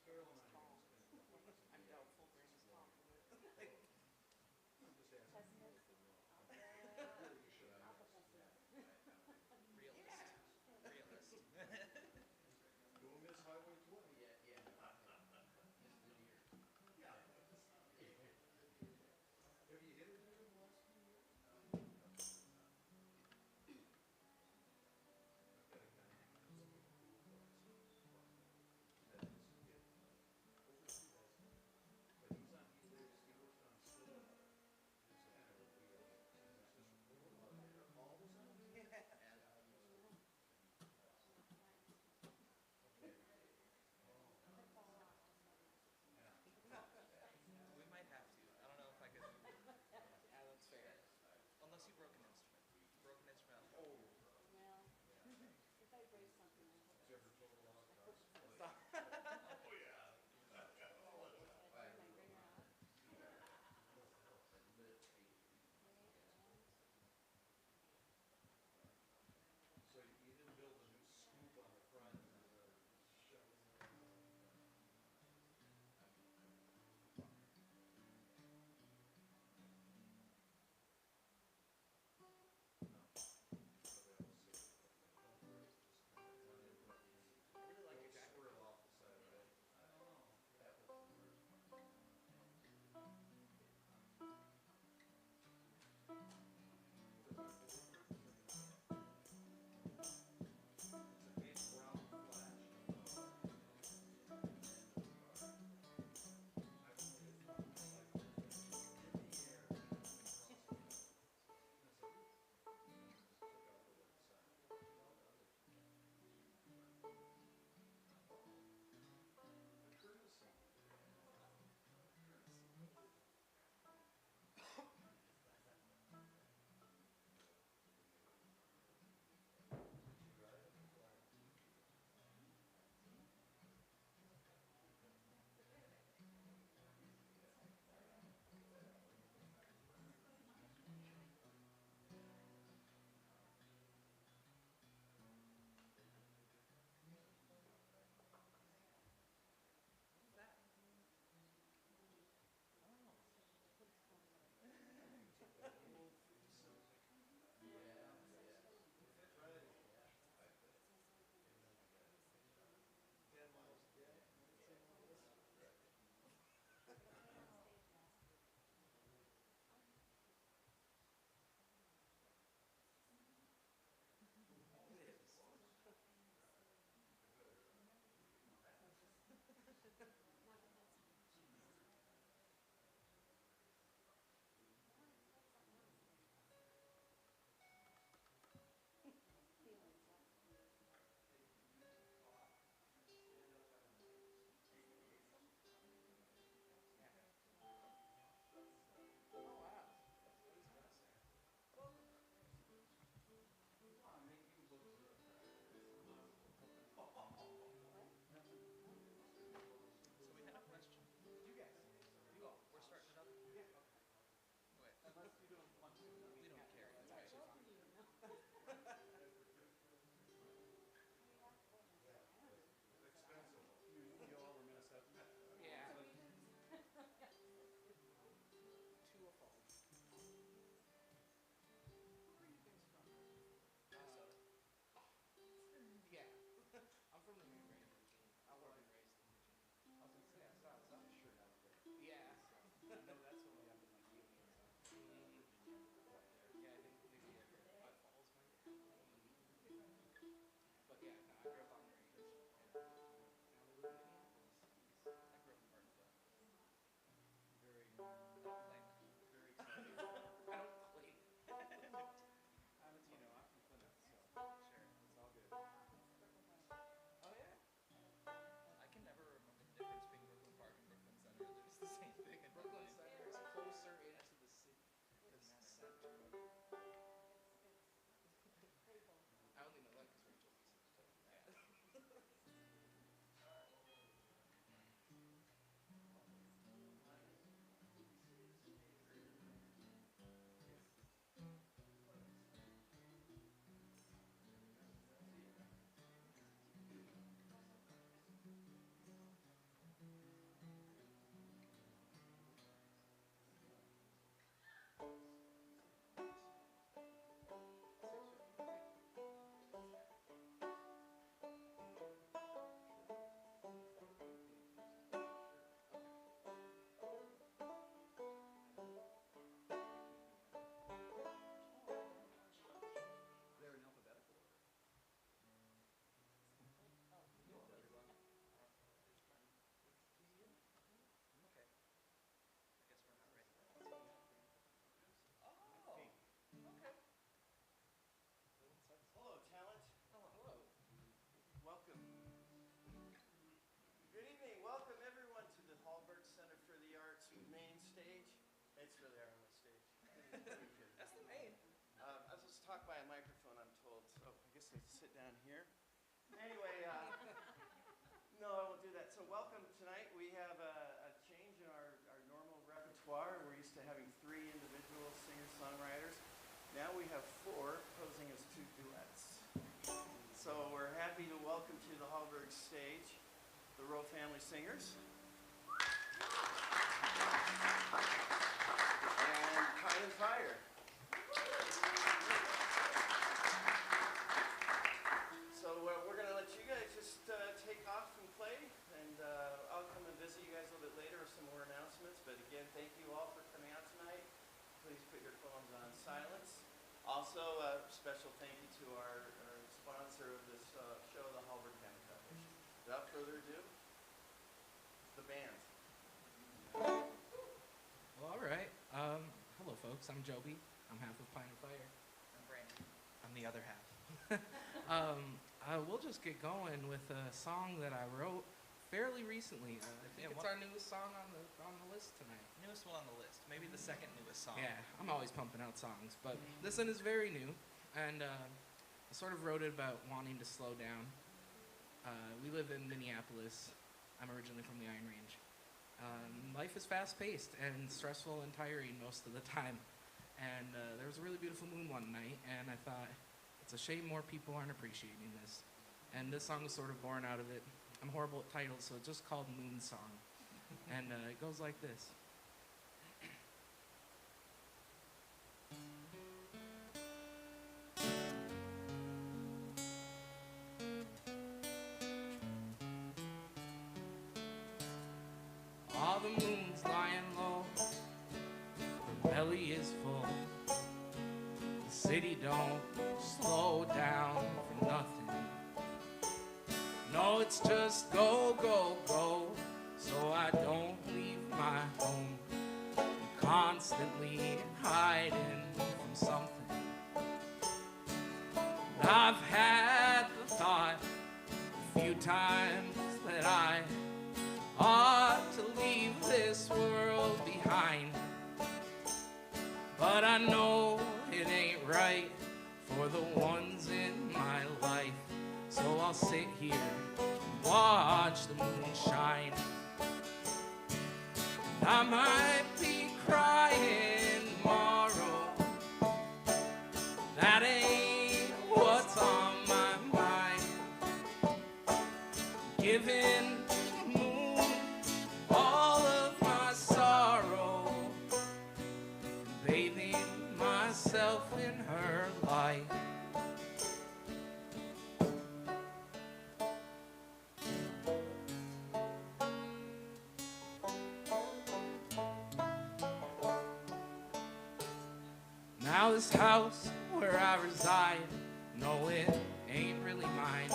Grain is tall. I'm doubtful grain is tall. Pessimist. Realist. Realist. Don't miss Highway 20. Yeah. Yeah. Have you hit it in the last few years? I've got a guy named that is in over 2,000. But he works on still in Santa Rosa. He's just all the time. We might have to. I don't know if I could. Yeah, that's fair. Unless you broke an instrument. Broken instrument. Oh. Well, if I break something, I hope Did you ever total a lot of cars? Oh, yeah. I turn my grader off. So you didn't build a new scoop on the front and shove it in there? I really like your jacket. Squirrel off the side, right? I don't know. That was the worst. It's a big brown flash. I don't know if it's like in the air. That's it. Just took out the left side. A courtesy. What's that? Oh. Friday. 10 miles a day. It is. Feelings, Oh wow. What is this? Come on, make you look good. So we had a question. You guys. You all. We're starting it up. Yeah. Wait. Unless you don't want to. We don't care. That's Right. actually fine. Expensive. You all were Minnesota. Yeah. Two of them. Where are you guys from? Minnesota. Yeah. I'm from the New England region. I was born and raised in Virginia. I was gonna say, I saw a shirt out there. Yeah. I know that's what we have in like BMAI and stuff. Yeah, I think maybe Five Falls might. But yeah, no, I grew up on the range. Now we live in Minneapolis. I grew up in Martinsville. Very, I don't claim it. very exciting. I don't claim it. I'm from Plymouth, so Sure. it's all good. Oh yeah. I can never remember the difference between Brooklyn Park and Brooklyn Center. They're just the same thing in Brooklyn Brooklyn. Center is closer into the city. Doesn't matter. Center. It's pretty cool. I only know that because Rachel Lisa told me that. Anyway, no, I won't do that. So welcome tonight. We have a change in our normal repertoire. We're used to having 3 individual singer-songwriters. Now we have 4 posing as 2 duets. So we're happy to welcome to the Hallberg stage the Roe Family Singers and Pine and Fire. So we're going to let you guys just take off and play, and I'll come and visit you guys a little bit later with some more announcements. But again, thank you all for coming out tonight. Please put your phones on silence. Also, a special thank you to our sponsor of this show, the Hallberg Family Foundation. Without further ado, the band. Well, all right. Hello, folks. I'm Joby. I'm half of Pine and Fire. I'm Brandon. I'm the other half. We'll just get going with a song that I wrote fairly recently. I think it's our newest song on the list tonight. Newest one on the list. Maybe the second newest song. Yeah, I'm always pumping out songs, but this one is very new, and I sort of wrote it about wanting to slow down. We live in Minneapolis. I'm originally from the Iron Range. Life is fast-paced and stressful and tiring most of the time, and there was a really beautiful moon one night, and I thought, it's a shame more people aren't appreciating this. And this song was sort of born out of it. I'm horrible at titles, so it's just called Moon Song. And it goes like this. All the moon's lying low, her belly is full. The city don't slow down for nothing. No, it's just go, go, go, so I don't leave my home. I'm constantly hiding from something. I've had the thought a few times that I ought to leave this world behind. But I know it ain't right for the ones in my life. So I'll sit here and watch the moon shine. I might be crying tomorrow. That ain't what's on my mind. Giving the moon all of my sorrow, bathing myself in her light. Now this house where I reside, no, it ain't really mine.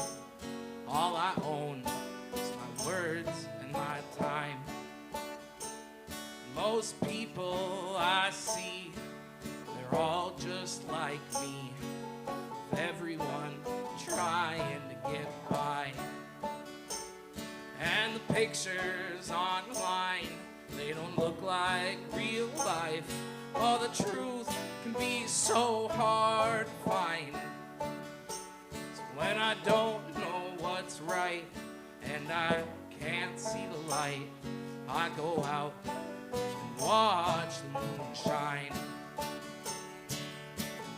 All I own is my words and my time. Most people I see, they're all just like me. Everyone trying to get by. And the pictures online, they don't look like real life. Oh, the truth can be so hard to find. So when I don't know what's right and I can't see the light, I go out and watch the moon shine.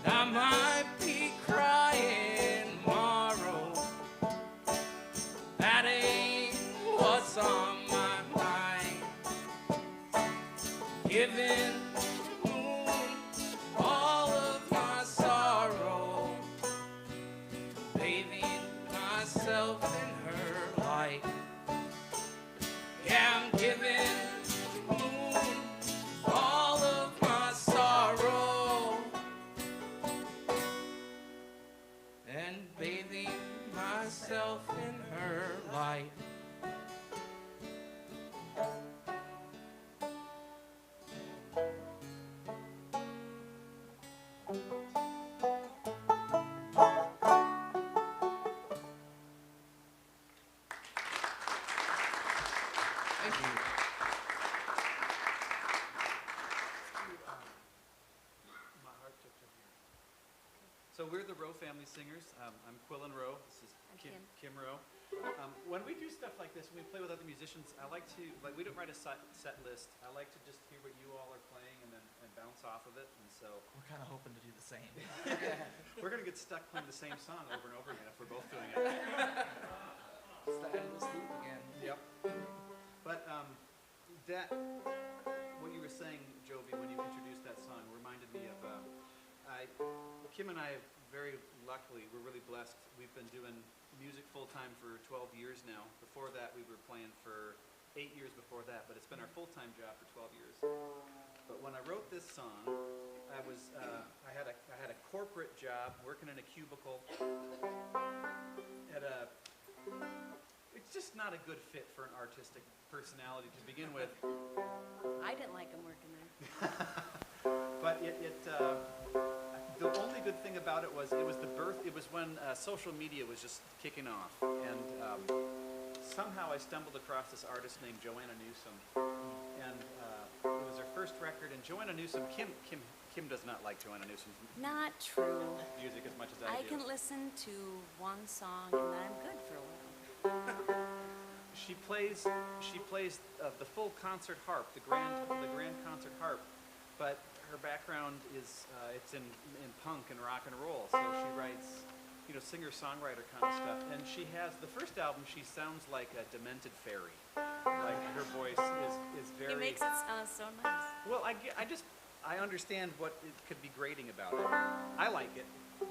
I might be crying tomorrow. That ain't what's on my mind. Giving all of my sorrow, bathing myself in her light. Yeah, I'm giving the moon all of my sorrow and bathing myself in her light. Thank you. My heart took to here. So we're the Roe Family Family Singers. I'm Quillan Roe. This is I'm Kim Roe. When we do stuff like this, when we play with other musicians, I like to, we don't write a set list. I like to just hear what you all are playing and then bounce off of it. And so We're kind of hoping to do the same. we're going to get stuck playing the same song over and over again if we're both doing it. It's the endless loop again. Yep. But that, what you were saying, Jovi, when you introduced that song, reminded me of, Kim and I, very luckily, we're really blessed. We've been doing music full-time for 12 years now. Before that, we were playing for 8 years before that, but it's been our full-time job for 12 years. But when I wrote this song, I had a corporate job, working in a cubicle at a, it's just not a good fit for an artistic personality to begin with. I didn't like him working there. But the only good thing about it was the birth. It was when social media was just kicking off, and somehow I stumbled across this artist named Joanna Newsom, and it was her first record. And Joanna Newsom, Kim does not like Joanna Newsom's Not true. music as much as I do. I can listen to one song and then I'm good for a while. She plays the full concert harp, the grand concert harp, but her background is it's in punk and rock and roll. So she writes, singer-songwriter kind of stuff. And she has the first album. She sounds like a demented fairy. Like her voice is very. He makes it sound so nice. Well, I understand what it could be grating about it. I like it,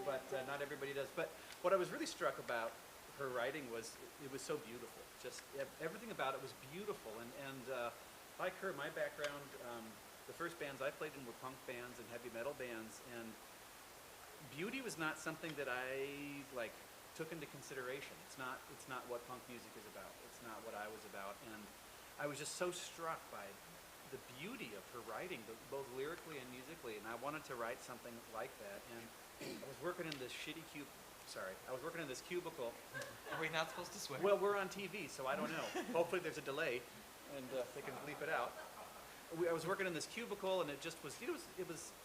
but not everybody does. But what I was really struck about her writing was it was so beautiful. Just everything about it was beautiful. And like her, my background, the first bands I played in were punk bands and heavy metal bands, and beauty was not something that I took into consideration. It's not what punk music is about. It's not what I was about, and I was just so struck by the beauty of her writing, both lyrically and musically, and I wanted to write something like that. And I was working in this cubicle. Are we not supposed to swear? Well, we're on TV, so I don't know. Hopefully there's a delay, and they can bleep it out. I was working in this cubicle, and it just was,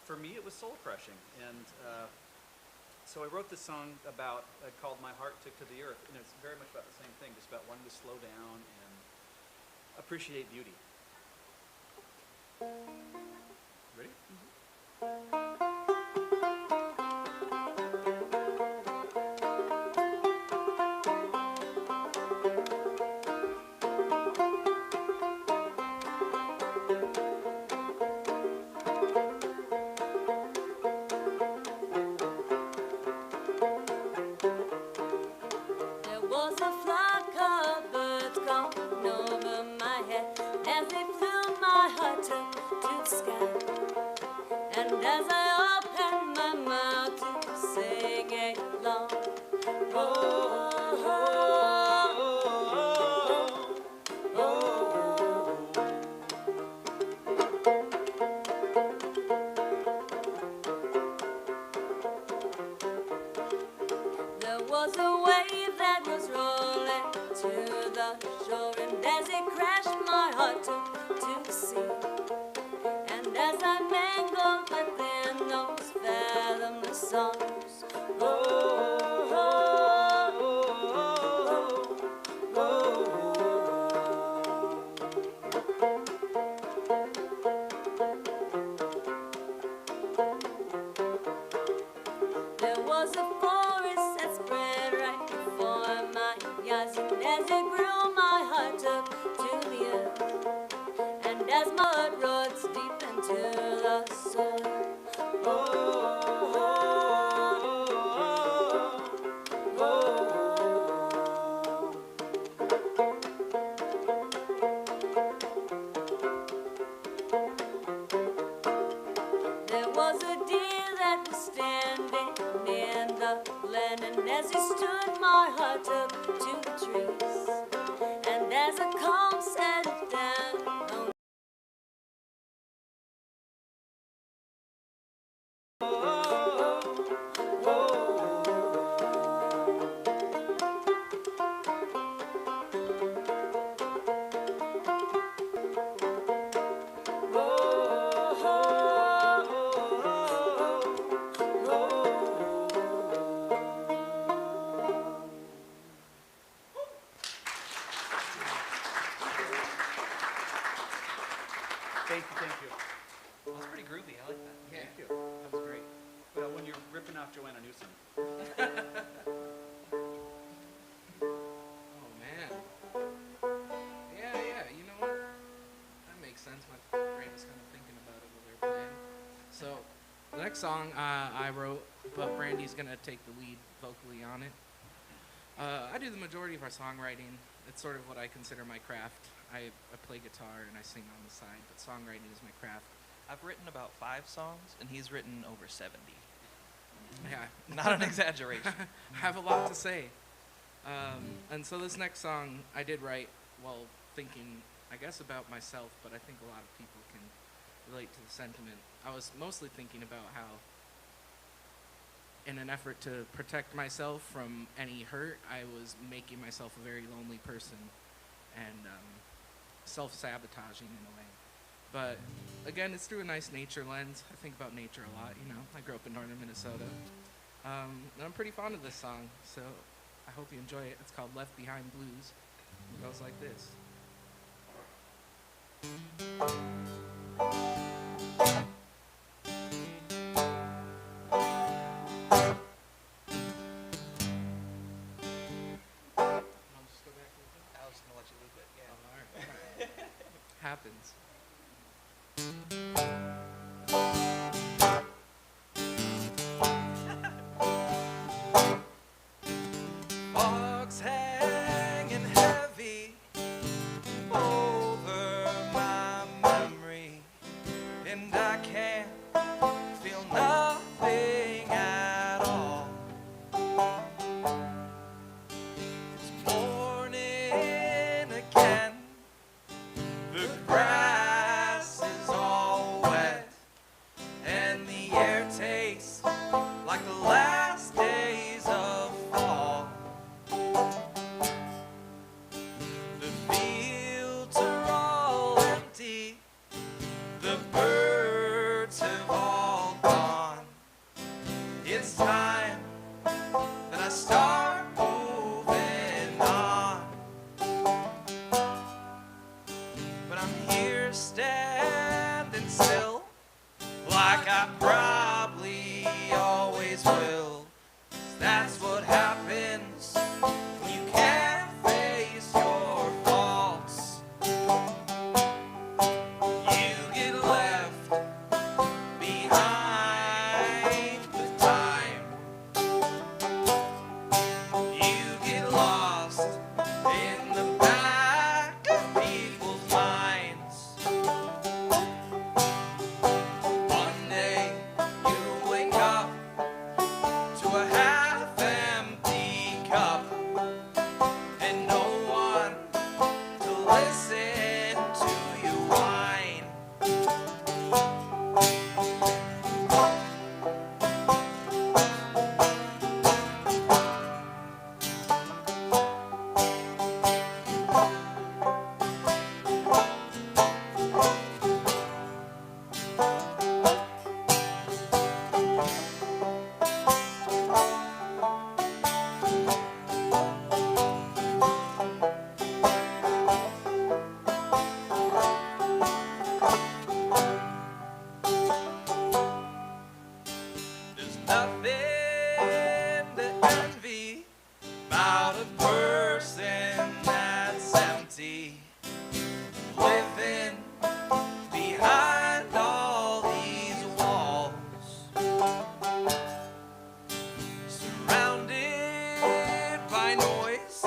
for me, it was soul-crushing. And so I wrote this song called My Heart Took to the Earth, and it's very much about the same thing, just about wanting to slow down and appreciate beauty. Ready? There was a flock of birds going over my head. As they flew, my heart took to the sky. And as I opened my mouth to sing along, oh, oh, oh, oh, oh. There was a wave that was rolling to the shore, and as it crashed, my heart took to the sea. And as I mangled within those fathomless songs, oh, oh, oh, oh, oh, there was a forest that spread right before my eyes, and as it grew, my heart took to the earth. And as mud runs deep into the soil, oh, oh, oh, oh, there was a deer that was standing in the glen, and as he stood, my heart took to the trees. And as a calm settled down on Thank you, thank you. Well, that's pretty groovy. I like that. Yeah. Thank you. That was great. Well, when you're ripping off Joanna Newsom. Oh man. Yeah. You know what? That makes sense. My brain was kind of thinking about it while they were playing. So, the next song I wrote, but Brandy's gonna take the lead vocally on it. I do the majority of our songwriting. It's sort of what I consider my craft. I play guitar and I sing on the side, but songwriting is my craft. I've written about 5 songs, and he's written over 70. Yeah. Not an exaggeration. I have a lot to say. And so this next song I did write while thinking, I guess, about myself, but I think a lot of people can relate to the sentiment. I was mostly thinking about how, in an effort to protect myself from any hurt, I was making myself a very lonely person and self-sabotaging in a way. But again, it's through a nice nature lens. I think about nature a lot, you know. I grew up in northern Minnesota. And I'm pretty fond of this song, so I hope you enjoy it. It's called Left Behind Blues. It goes like this. I'll just go back to the I was gonna let you loop it. Yeah. all right. Happens. Fog's hanging heavy over my memory, and I can't feel nothing at all. It's morning again, the grass is all wet, and the air tastes like the last days of fall. The fields are all empty, the birds have all gone. It's time that I start moving on. But I'm here standing still, like I probably always will. That's what happens when you can't face your faults. You get left behind with time. You get lost in the back of people's minds. One day you wake up to a half-empty cup and no one to listen to you whine. There's nothing to envy about a person that's empty, living behind all these walls, surrounded by noise,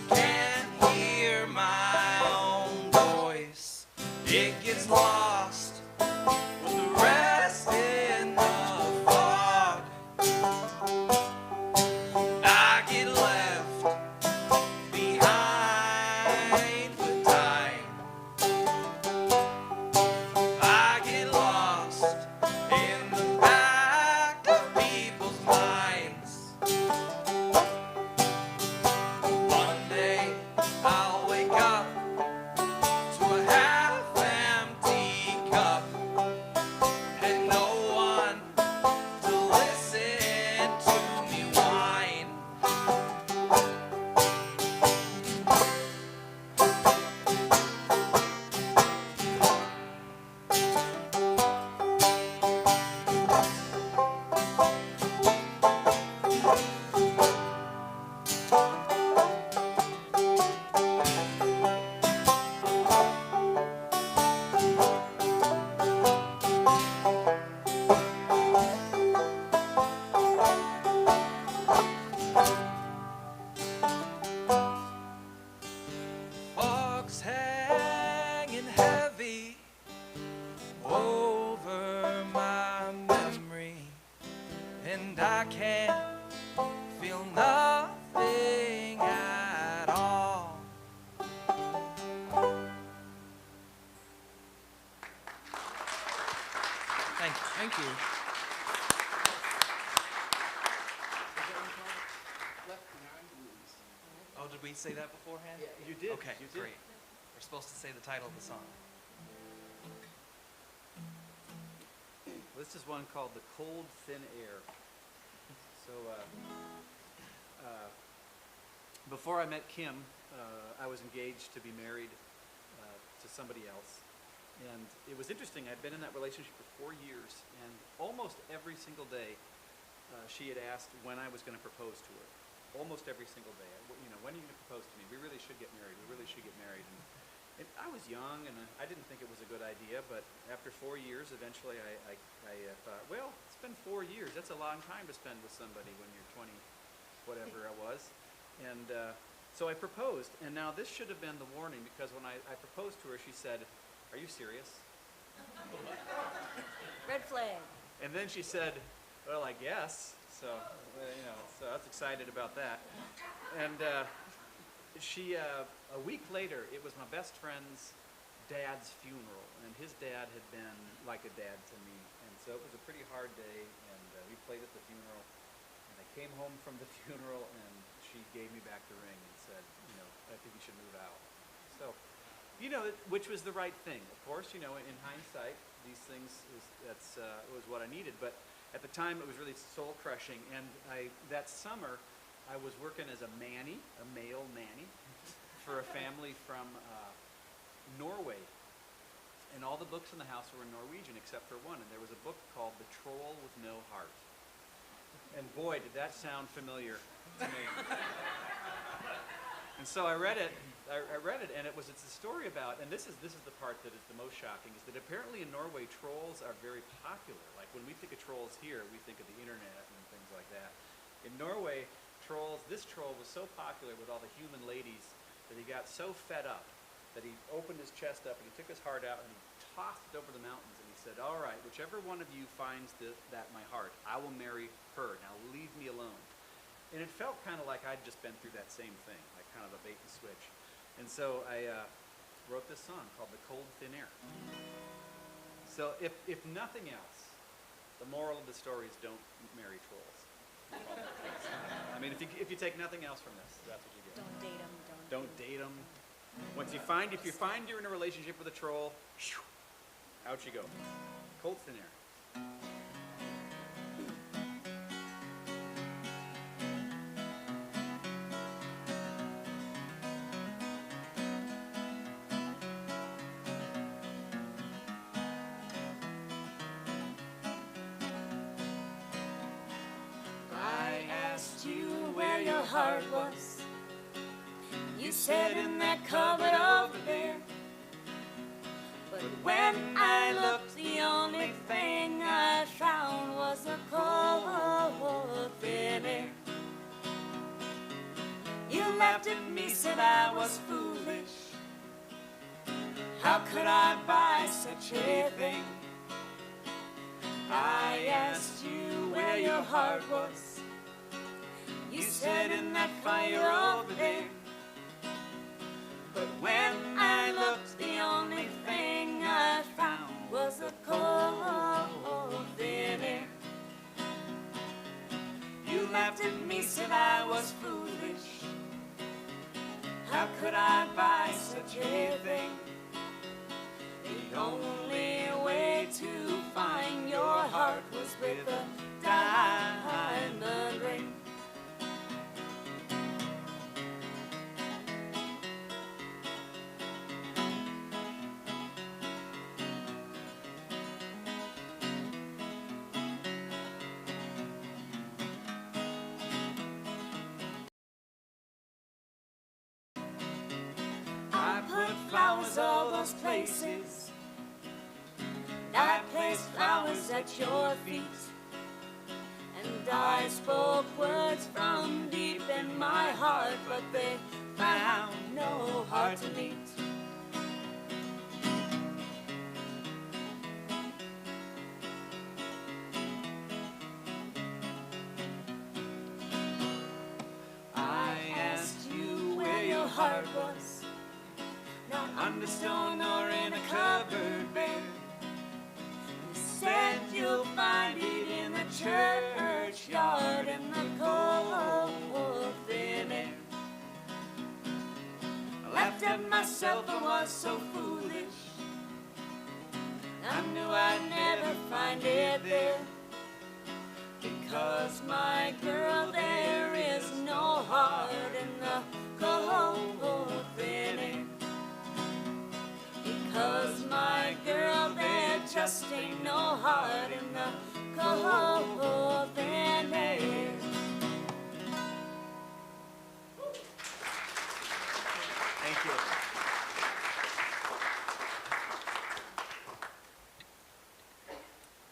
can't hear my own voice. It gets lost with the rest in the fog. I get left behind with time. I get lost in the back of people's minds. One day I'll wake up to a half-empty is hanging heavy over my memory, and I can't feel nothing at all. Thank you. Thank you. Left Behind Blues. Oh, did we say that beforehand? Yeah. You did. Okay, you did. great. We're supposed to say the title of the song. This is one called The Cold Thin Air. So before I met Kim, I was engaged to be married to somebody else. And it was interesting. I'd been in that relationship for 4 years, and almost every single day she had asked when I was going to propose to her. Almost every single day. You know, when are you going to propose to me? We really should get married. We really should get married. And I was young, and I didn't think it was a good idea, but after 4 years, eventually I thought, well, it's been 4 years. That's a long time to spend with somebody when you're 20, whatever I was. And so I proposed, and now this should have been the warning, because when I proposed to her, she said, "Are you serious?" Red flag. And then she said, "Well, I guess." So, you know, so I was excited about that. And a week later, it was my best friend's dad's funeral, and his dad had been like a dad to me. And so it was a pretty hard day, and we played at the funeral. And I came home from the funeral, and she gave me back the ring and said, you know, "I think you should move out." So, you know, which was the right thing. Of course, you know, in hindsight, these things was what I needed. But at the time, it was really soul crushing. And that summer, I was working as a manny, a male manny, for a family from Norway. And all the books in the house were in Norwegian except for one. And there was a book called The Troll with No Heart. And boy, did that sound familiar to me. And so I read it, and it's a story about, and this is the part that is the most shocking, is that apparently in Norway, trolls are very popular. Like when we think of trolls here, we think of the internet and things like that. In Norway, this troll was so popular with all the human ladies that he got so fed up that he opened his chest up and he took his heart out and he tossed it over the mountains, and he said, "All right, whichever one of you finds that my heart, I will marry her. Now leave me alone." And it felt kind of like I'd just been through that same thing, like kind of a bait and switch. And so I wrote this song called The Cold Thin Air. So if nothing else, the moral of the story is don't marry trolls. I mean, if you take nothing else from this, that's what you get. Don't date them. Don't date them. If you find you're in a relationship with a troll, out you go. Cold Thin Air. Heart was. You said in that cupboard over there. But when I looked, the only thing I found was a cold thin air. You laughed at me, said I was foolish. How could I buy such a thing? I asked you where your heart was. You said in that fire over there. But when I looked, the only thing I found was a cold thin air. You laughed at me, said I was foolish. How could I buy such a thing? The only way to find your heart was with a diamond ring. Flowers all those places. I placed flowers at your feet, and I spoke words from deep in my heart, but they found no heart to meet. under stone or in a covered bed. He said you'll find it in the churchyard in the cold thin air. I laughed at myself, I was so foolish. I knew I'd never find it there. Because my girl, there is no heart in the cold thin air. Because my girl, there just ain't no heart in the cold thin air. Thank you.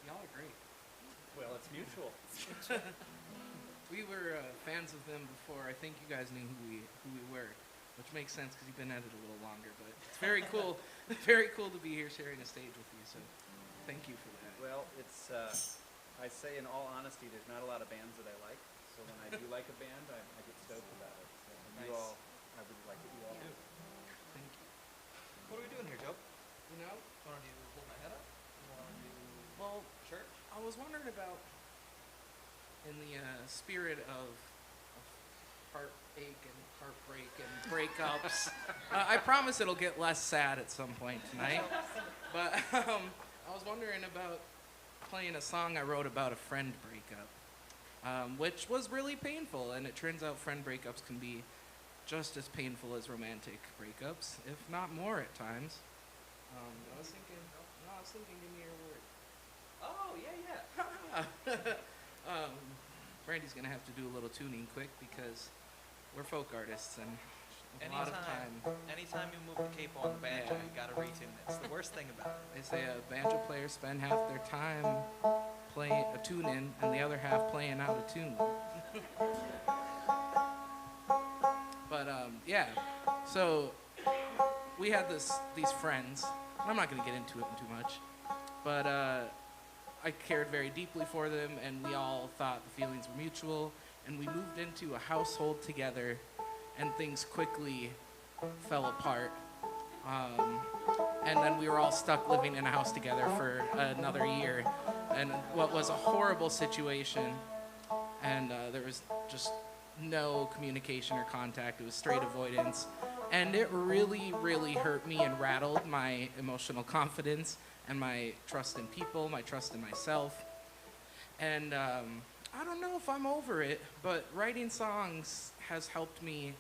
Y'all are great. Well, it's mutual. We were fans of them before. I think you guys knew who we were, which makes sense because you've been at it a little longer. But it's very cool, very cool to be here sharing a stage with you. So, thank you for that. Well, it's, I say in all honesty, there's not a lot of bands that I like. So when I do like a band, I get stoked about it. So and you Nice. all, I really like what you all do. Thank you. What are we doing here, Joe? You know, Want to do hold my head up? Want to do well, church? I was wondering about, in the spirit of heartache and heartbreak and breakups, I promise it'll get less sad at some point tonight. But I was wondering about playing a song I wrote about a friend breakup, which was really painful. And it turns out friend breakups can be just as painful as romantic breakups, if not more at times. I was thinking, give me your word. Oh, yeah. Brandy's gonna have to do a little tuning quick because we're folk artists and a lot of time. Anytime you move the capo on the banjo, you gotta retune it. It's the worst thing about it. They say banjo players spend half their time playing a tune in and the other half playing out a tune. But yeah, so we had these friends. I'm not gonna get into it too much, but I cared very deeply for them, and we all thought the feelings were mutual, and we moved into a household together, and things quickly fell apart. And then we were all stuck living in a house together for another year, and what was a horrible situation, and there was just no communication or contact. It was straight avoidance, and it really, really hurt me and rattled my emotional confidence and my trust in people, my trust in myself. And I don't know if I'm over it, but writing songs has helped me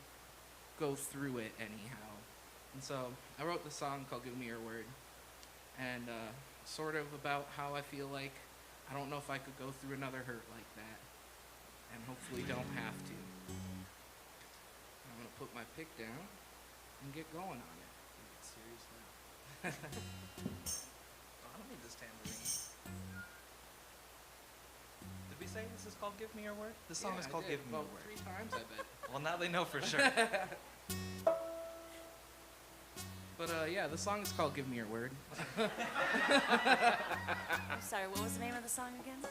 go through it anyhow. And so I wrote the song called Give Me Your Word, and sort of about how I feel like I don't know if I could go through another hurt like that, and hopefully don't have to. I'm gonna put my pick down and get going on it. Serious now. I don't need this tambourine. Did we say this is called Give Me Your Word? This song Yeah, is I called did Give Me Your about Word. 3 times, I bet. Well, now they know for sure. But yeah, the song is called Give Me Your Word. I'm sorry, what was the name of the song again?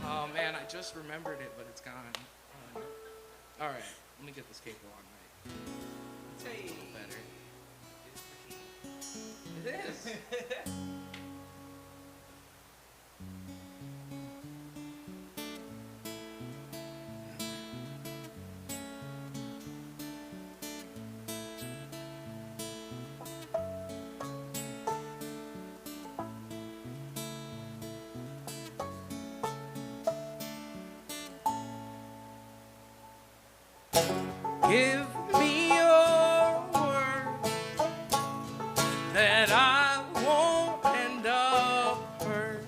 Oh man, I just remembered it, but it's gone. All right, let me get this capo on right. Hey. A little better. It's the key. It is. Give me your word that I won't end up hurt.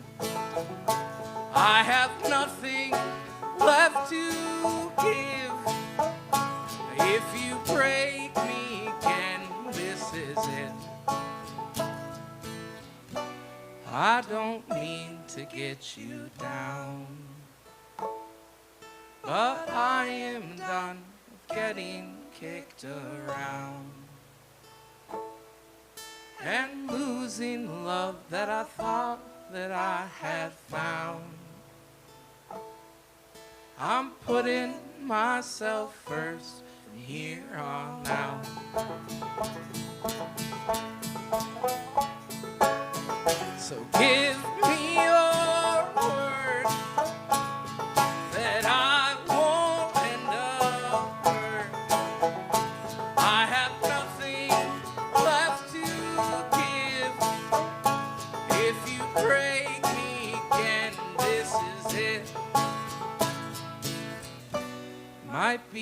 I have nothing left to give. If you break me again, this is it. I don't mean to get you down, but I am done getting kicked around and losing love that I thought that I had found. I'm putting myself first from here on out.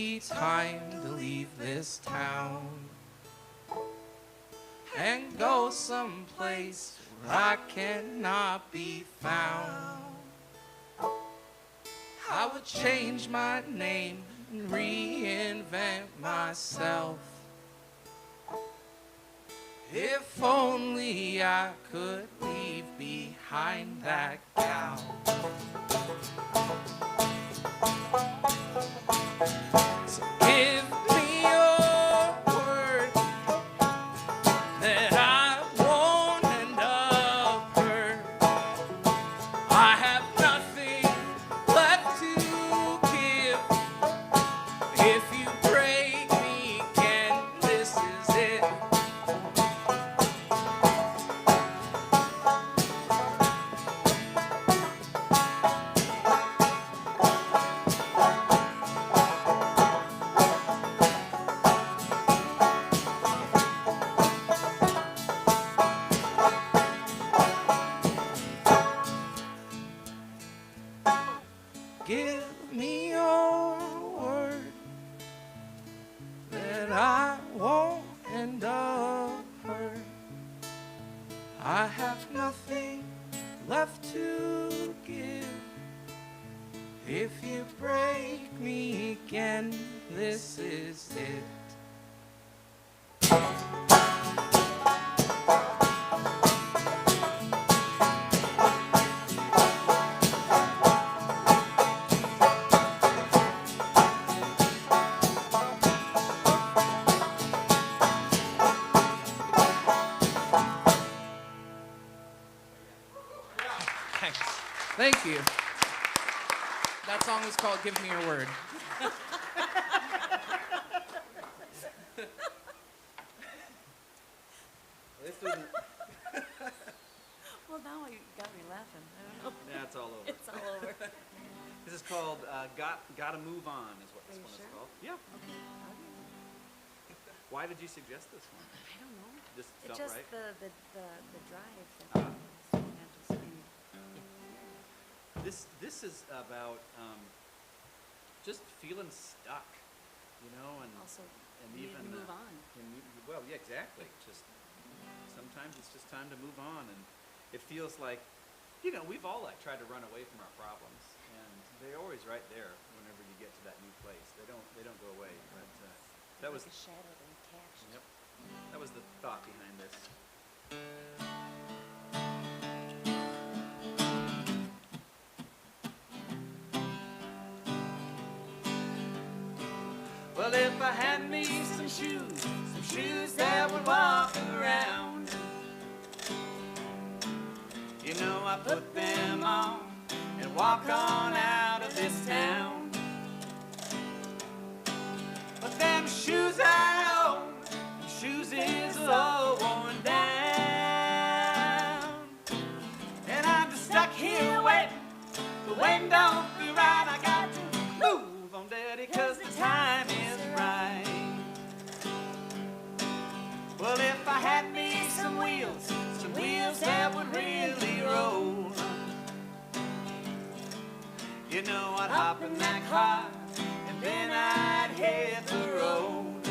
be time to leave this town and go someplace where I cannot be found. I would change my name and reinvent myself. If only I could leave behind that gown. So give me your word that I won't end up hurt. I have nothing left to give. If you break me again, this is it. Give me your word that I won't end up hurt. I have nothing left to give. If you break me again, this is it. Thank you. That song was called Give Me Your Word. This isn't. Well, now you got me laughing. I don't know. Yeah, it's all over. It's all over. This is called Gotta Move On, is what Are this you one sure? is called. Yeah. Okay. Why did you suggest this one? I don't know. Just It's felt just right? the drive that Ah. just in. This is about just feeling stuck, you know, and Also, and you need even to move on. well, yeah, exactly. Just sometimes it's just time to move on, and it feels like, you know, we've all like tried to run away from our problems, and they're always right there whenever you get to that new place. They don't go away. But that was like a shadow that attached. yep, that was the thought behind this. Well, if I had me some shoes that would walk around, you know, I put them on and walk on out of this town. But them shoes I own, them shoes is all worn down, and I'm just stuck here waiting. The wind don't be right. I got to move on, Daddy, 'cause the time is right. Well, if I had me some wheels that would really roll, you know, I'd hop in that car and then I'd hit the road.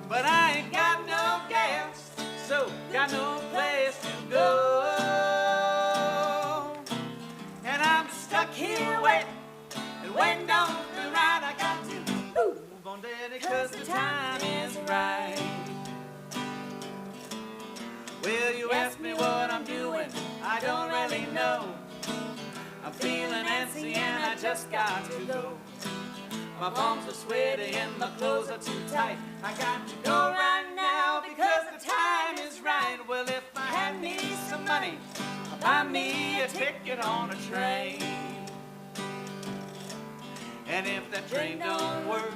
But I ain't got no gas, so got no place to go, and I'm just stuck here waiting. And when don't be right, I got to move on, Daddy, 'cause the time is right. Well, you ask me what I'm doing, I don't really know. I'm feeling antsy and I just got to go. My palms are sweaty and my clothes are too tight. I got to go right now because the time is right. Well, if I had me some money, I'd buy me a ticket on a train. And if that train don't work,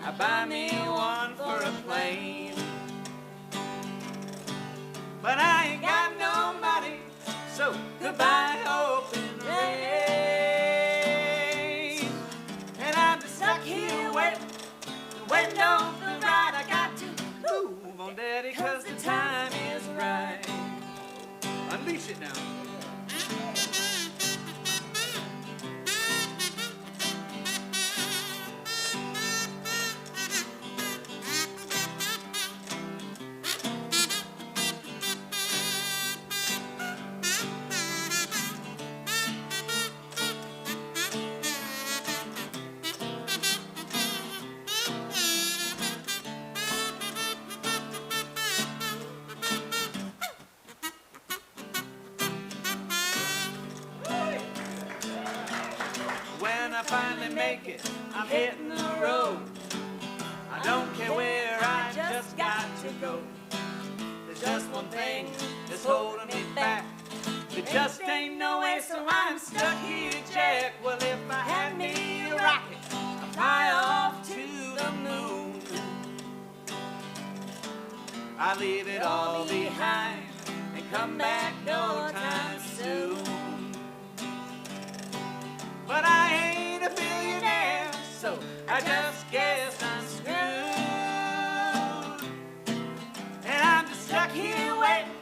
I'd buy me one for a plane. But I ain't got no money, so goodbye, open rain. And I'm just stuck here waiting. The wind don't be right. I got to move on, Daddy, 'cause the time is right. Unleash it now. make it, I'm hitting the road. I don't care where, I just got to go. There's just one thing that's holding me back. There just ain't no way, so I'm stuck here, Jack. Well, if I had me a rocket, I'd fly off to the moon. I leave it all behind and come back no time soon. But I ain't a billionaire, so I just guess I'm screwed. And I'm just stuck here waiting.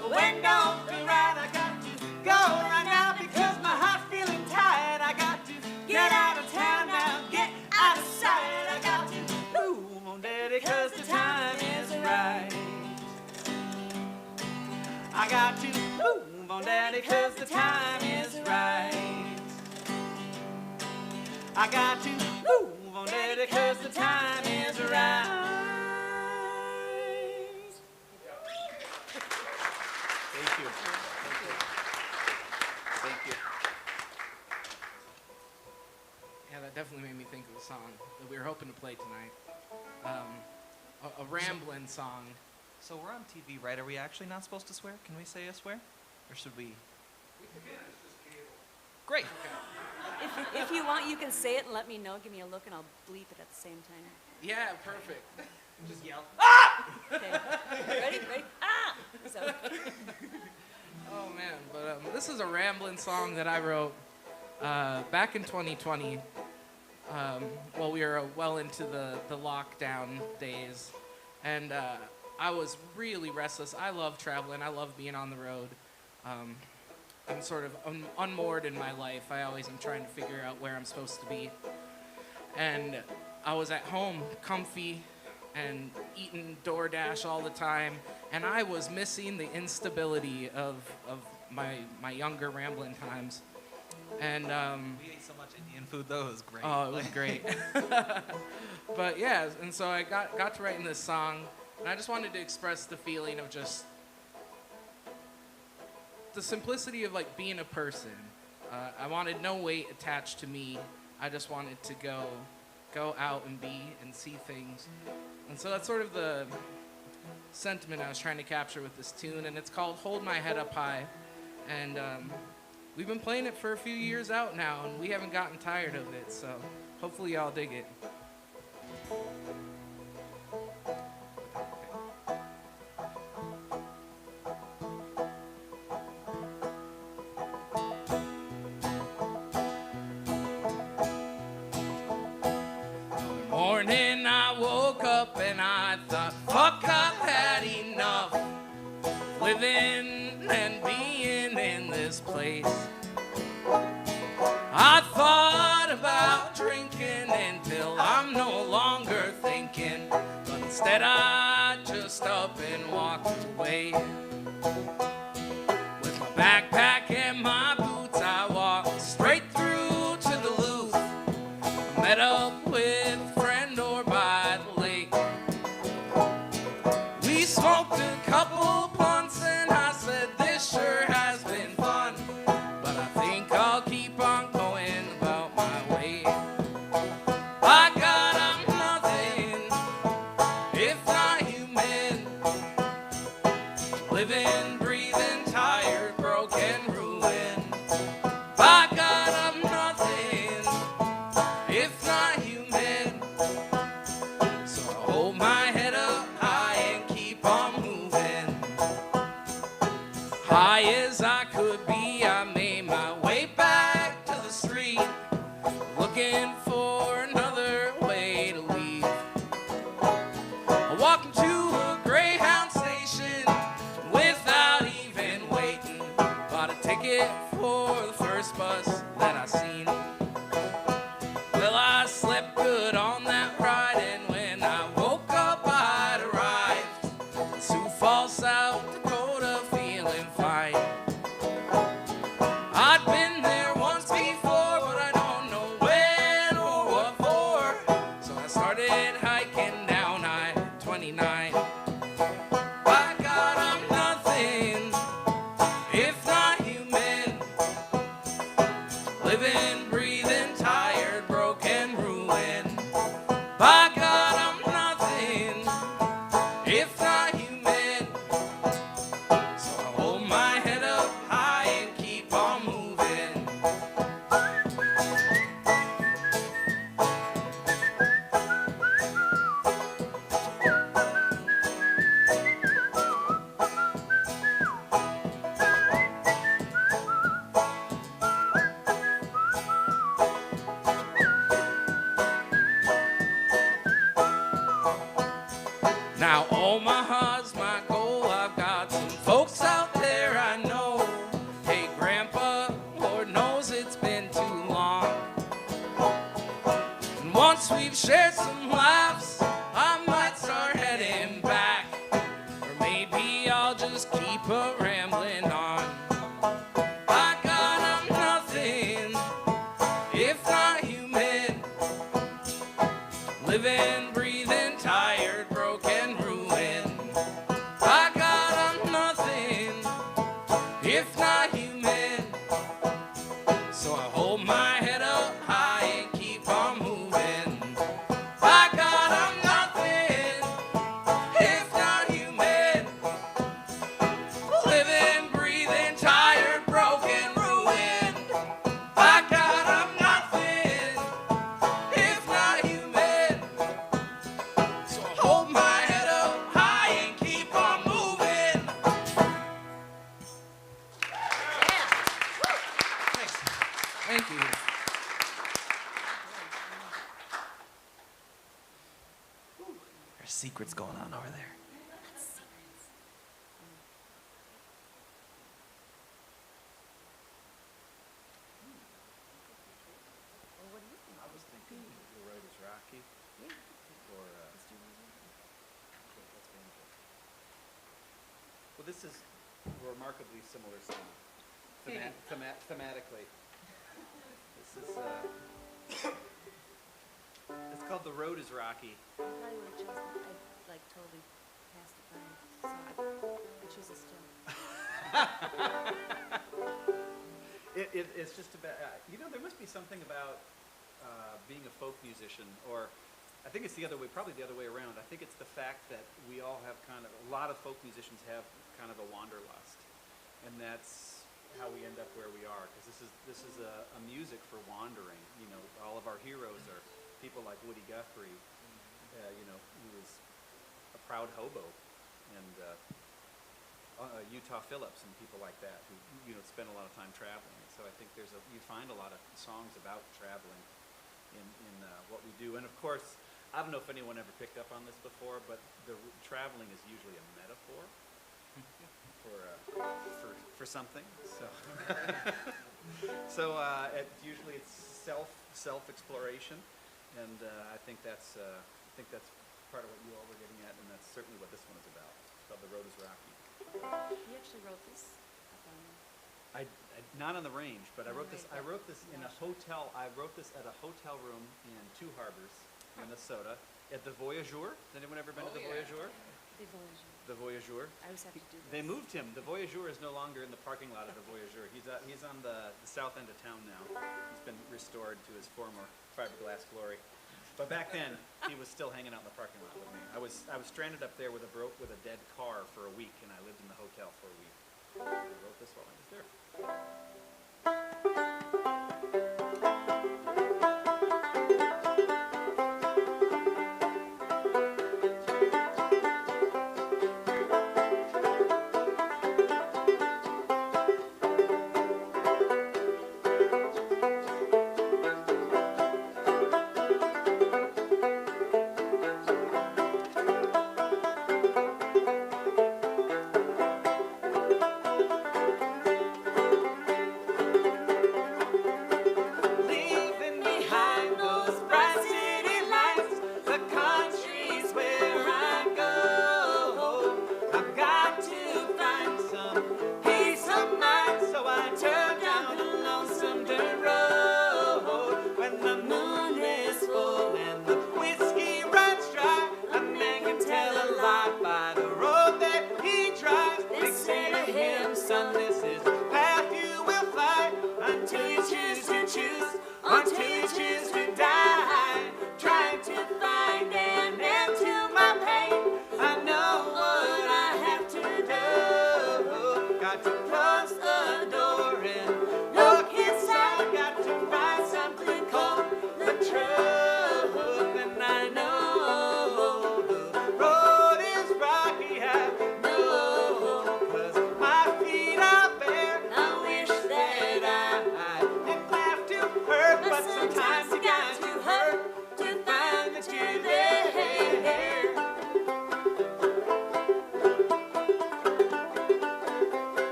But when don't be right, I got to go right now because my heart's feeling tired. I got to get out of town now, get out of sight. I got to move on, Daddy, cause the time is right. I got to move on, Daddy, cause the time is right. I got to move on, Daddy, cause the time is right. Thank you. Thank you. Yeah, that definitely made me think of a song that we were hoping to play tonight. A rambling song. So we're on TV, right? Are we actually not supposed to swear? Can we say a swear? Or should we? Great. If you want, you can say it and let me know. Give me a look and I'll bleep it at the same time. Yeah, perfect. Just yell. Okay. Ready? Ready? Ah! So, Oh man, but this is a rambling song that I wrote back in 2020. While we were well into the lockdown days, and I was really restless. I love traveling. I love being on the road. I'm sort of unmoored in my life. I always am trying to figure out where I'm supposed to be. And I was at home, comfy, and eating DoorDash all the time, and I was missing the instability of my younger rambling times. And We ate so much Indian food, though. It was great. oh, it was great. But yeah, and so I got to writing this song, and I just wanted to express the feeling of just the simplicity of like being a person. I wanted no weight attached to me. I just wanted to go out and be and see things. And so that's sort of the sentiment I was trying to capture with this tune, and it's called Hold My Head Up High. And we've been playing it for a few years out now, and we haven't gotten tired of it, so hopefully y'all dig it. Morning I woke up and I thought, fuck, I've had enough living and being in this place. I thought about drinking until I'm no longer thinking, but instead I just up and walked away. With my backpack and my boots, I walked straight through to the Duluth. I met up with a friend over by the lake. We smoked a couple blunts and I said, this sure has been fun, but I think I'll keep on going about my way. I got nothing if not human, living, breathing, tired, broken, ruined. I got nothing if not human, so I hold my head up high and keep on moving. High as I could be, I made my way back to the street, looking for another way to leave. I walked into a Greyhound station without even waiting, bought a ticket for the first bus that I seen. Well, I slept good on that ride, and when I woke up, I'd arrived in Sioux Falls, South Dakota, feeling fine. I'd been there once before, but I don't know when or what for, so I started hiking down I-29. I got nothing if not human, living, breathing, tired, broken. Oh, my heart's my goal. I've got some folks out there I know. Hey, Grandpa, Lord knows it's been too long. And once we've shared some laughs, I might start heading back. Or maybe I'll just keep a rambling on. I got I'm nothing if not human. Living, breathing, tired, broken, ruined. I got I'm nothing if not human. So I hold my head up high and keep on moving. I got I'm nothing if not human. Living, breathing, tired, broken, ruined. I got I'm nothing if not human. So I hold my head up high and keep on moving. Thanks. Thank you. There's secrets going on over there. I was thinking The Road is Rocky, or, let's banjo. Well, this is a remarkably similar song, thematically. This is, it's called The Road is Rocky. I probably would have chosen I like totally passed it by, so I choose it still. It's just about, there must be something about being a folk musician, or I think it's the other way, probably the other way around. I think it's the fact that we all have a lot of folk musicians have kind of a wanderlust, and that's how we end up where we are, because this is a music for wandering. All of our heroes are people like Woody Guthrie, who was a proud hobo, and Utah Phillips and people like that who spend a lot of time traveling. And so I think you find a lot of songs about traveling in what we do. And of course, I don't know if anyone ever picked up on this before, but traveling is usually a metaphor for something. So usually it's self-exploration, and I think that's part of what you all were getting at, and that's certainly what this one is about. It's called The Road is Rocky. You actually wrote this up on Not on the range, but I wrote this. Right, I wrote this in a Nashville. hotel. I wrote this at a hotel room in Two Harbors, Minnesota, at the Voyageur. Has anyone ever been to the yeah. Voyageur? the Voyageur. The Voyageur. I always have to do this. They moved him. The Voyageur is no longer in the parking lot of the Voyageur. He's on the south end of town now. He's been restored to his former fiberglass glory. But back then, he was still hanging out in the parking lot with me. I was stranded up there with a dead car for a week, and I lived in the hotel for a week. I wrote this while I was there.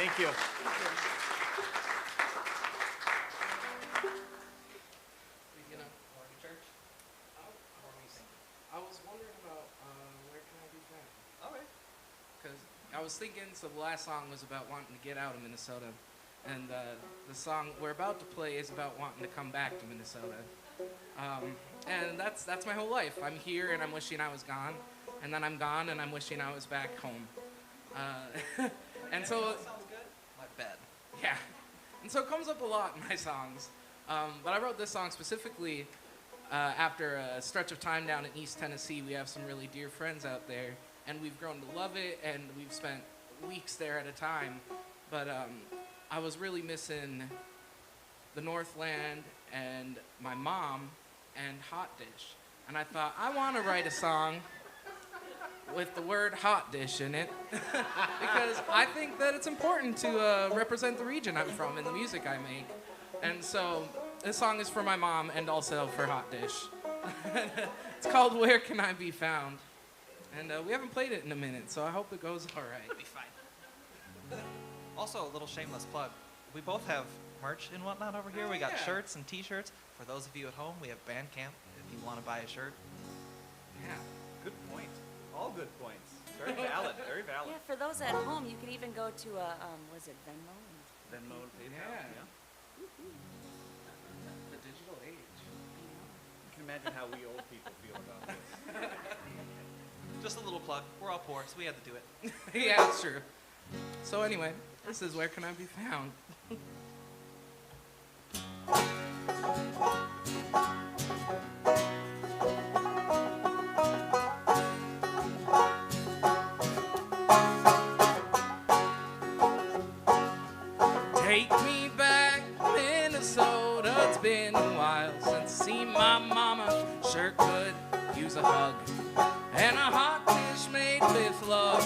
Thank you. You know, Church? I was wondering about where can I be found? All right. Because I was thinking, so the last song was about wanting to get out of Minnesota. And the song we're about to play is about wanting to come back to Minnesota. And that's my whole life. I'm here and I'm wishing I was gone. And then I'm gone and I'm wishing I was back home. And so, Sounds good. My bad. yeah. And so it comes up a lot in my songs. But I wrote this song specifically after a stretch of time down in East Tennessee. We have some really dear friends out there. And we've grown to love it. And we've spent weeks there at a time. But I was really missing the Northland and my mom and Hot Dish. And I thought, I want to write a song with the word hot dish in it because I think that it's important to represent the region I'm from in the music I make. And so this song is for my mom and also for Hot Dish. It's called Where Can I Be Found? And we haven't played it in a minute, so I hope it goes all right. Be fine. Also, a little shameless plug. We both have merch and whatnot over here. We got Yeah. shirts and t-shirts. For those of you at home, we have Bandcamp if you want to buy a shirt. Yeah. Good point. All good points. Very valid. Very valid. Yeah, for those at home, you can even go to was it Venmo? Venmo and PayPal. Yeah. The digital age. You can imagine how we old people feel about this. Just a little plug. We're all poor, so we had to do it. Yeah, it's true. So anyway, this is Where Can I Be Found? Take me back, Minnesota. It's been a while since I seen my mama. Sure could use a hug and a hot dish made with love.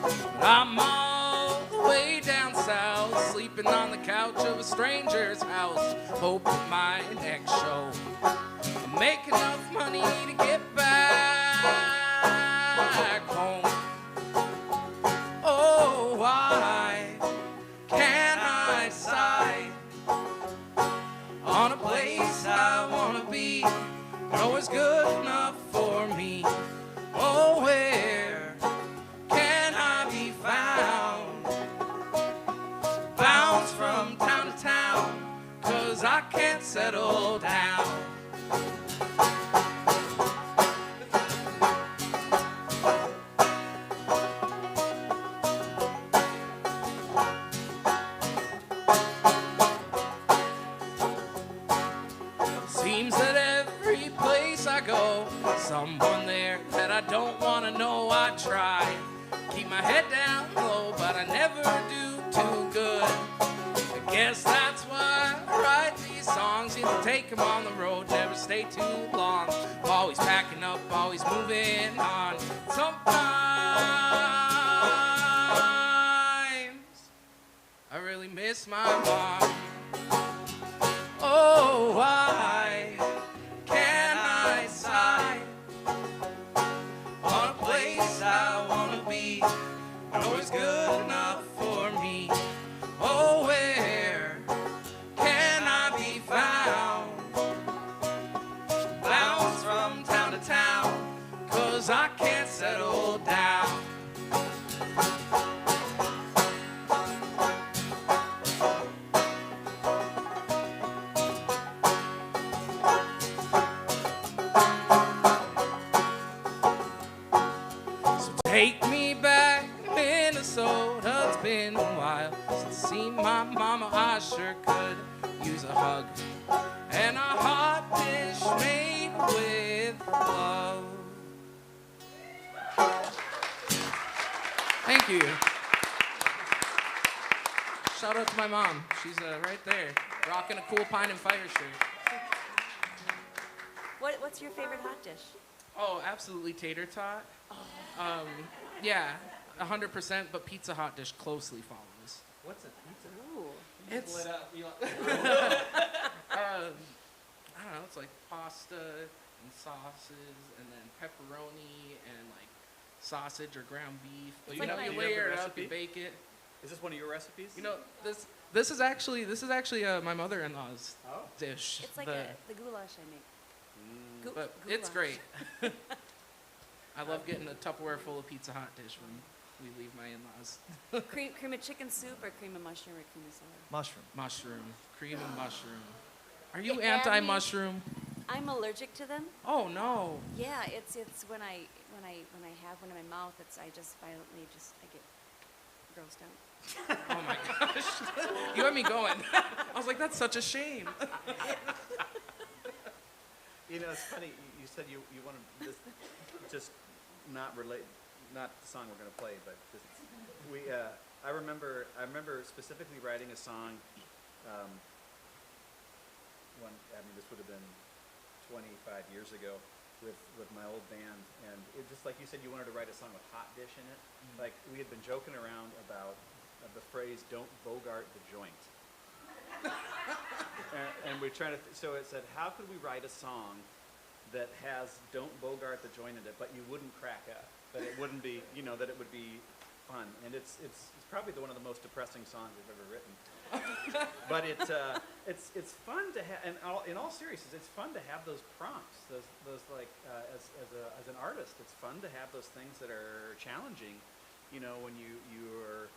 But I'm all the way down south, sleeping on the couch of a stranger's house, hoping my next show I'll make enough money to get back home. Oh, why can I sigh on a place I wanna be? No, it's good enough for me. Oh, where can I be found? Bounce from town to town, 'cause I can't settle down. Seems that every place I go, someone there that I don't want to know. I try, keep my head down low, but I never do too good. I guess that's why I write these songs. Either take them on the road, never stay too long. I'm always packing up, always moving on. Sometimes I really miss my mom. Oh, why can I sigh on a place I wanna be? No, it's good enough for me. Oh, where can I be found? Bounce from town to town, 'cause I can't settle down. Take me back, Minnesota. It's been a while since I seen my mama. I sure could use a hug and a hot dish made with love. Thank you. Shout out to my mom. She's right there, rocking a cool Pine and Fire shirt. What's your favorite hot dish? Oh, absolutely tater tot. Yeah, 100%, but Pizza Hot Dish closely follows. What's a pizza? Ooh. It's, Lit up. You I don't know, it's like pasta and sauces and then pepperoni and like sausage or ground beef. But It's you like know, you my- layer Do you it have the up, you recipe? bake it. Is this one of your recipes? You know, this is actually my mother-in-law's Oh. dish. It's like the goulash I make. Mm. But it's great. I love getting a Tupperware full of Pizza Hut dish when we leave my in-laws. Cream of chicken soup or cream of mushroom or cream of soda? Mushroom. Mushroom, cream and mushroom. Are you You add me- anti-mushroom? I'm allergic to them. Oh no. Yeah, it's when I have one in my mouth, I get grossed out. Oh my gosh. You had me going. I was like, that's such a shame. You know, it's funny. You said you wanted this just not relate, not the song we're going to play, but just, I remember specifically writing a song. This would have been 25 years ago with my old band, and it just like you said, you wanted to write a song with hot dish in it. Like we had been joking around about the phrase "don't bogart the joint." And we're trying to, so it said, how could we write a song that has "don't bogart the joint" in it, but you wouldn't crack up, but it wouldn't be, that it would be fun. And it's probably one of the most depressing songs I've ever written. But it's fun to have, and in all seriousness, it's fun to have those prompts, those like as an artist, it's fun to have those things that are challenging, when you're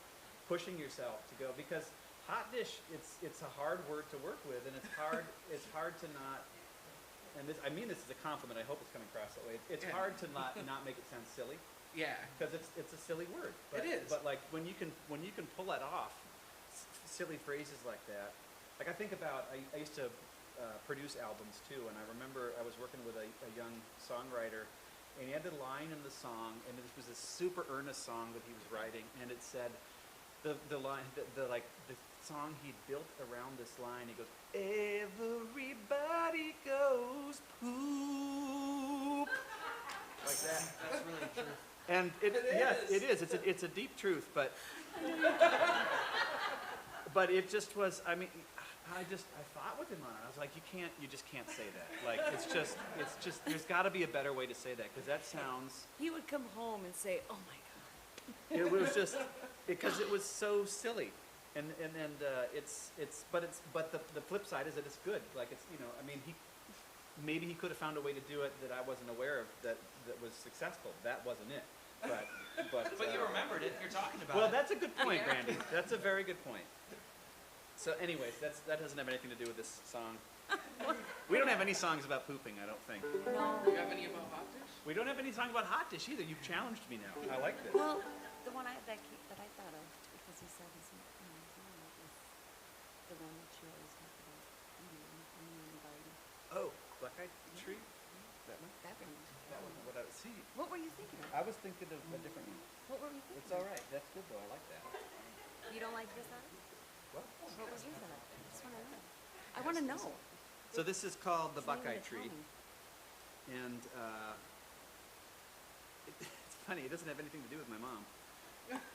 pushing yourself to go, because hot dish, it's a hard word to work with, and it's hard to not, and this, I mean this is a compliment, I hope it's coming across that way. It's hard to not make it sound silly, Yeah. because it's a silly word. But, It is. But like when you can pull that off, silly phrases like that. Like I think about, I used to produce albums too, and I remember I was working with a young songwriter, and he had the line in the song, and this was a super earnest song that he was writing, and it said, the line, the song he built around this line, he goes, everybody goes poop. Like that. That's really true. And yes, it is. It's a deep truth, but it just was. I mean, I thought with him on it. I was like, you just can't say that. Like it's just. There's got to be a better way to say that, because that sounds. He would come home and say, "Oh my God." It was just because it was so silly, and but the flip side is that it's good. Like it's I mean maybe he could have found a way to do it that I wasn't aware of that was successful. That wasn't it. But But you remembered it. You're talking about well, it. that's a good point, Randy. That's a very good point. So anyways, that doesn't have anything to do with this song. We don't have any songs about pooping, I don't think. No. Do you have any about hot dish? We don't have any song about hot dish either. You've challenged me now. I like this. Well, the one that I thought of, because he said his mom is the one that you always talk about in the garden. Oh, black-eyed tree? That one? That one. That one. What I see. What were you thinking of? I was thinking of a different one. What were you thinking? It's all right. That's good though. I like that. You don't like this art? What? What was yours art? I just want to know. I want to know. So this is called the It's not even Buckeye a tree, drawing. and it's funny. It doesn't have anything to do with my mom.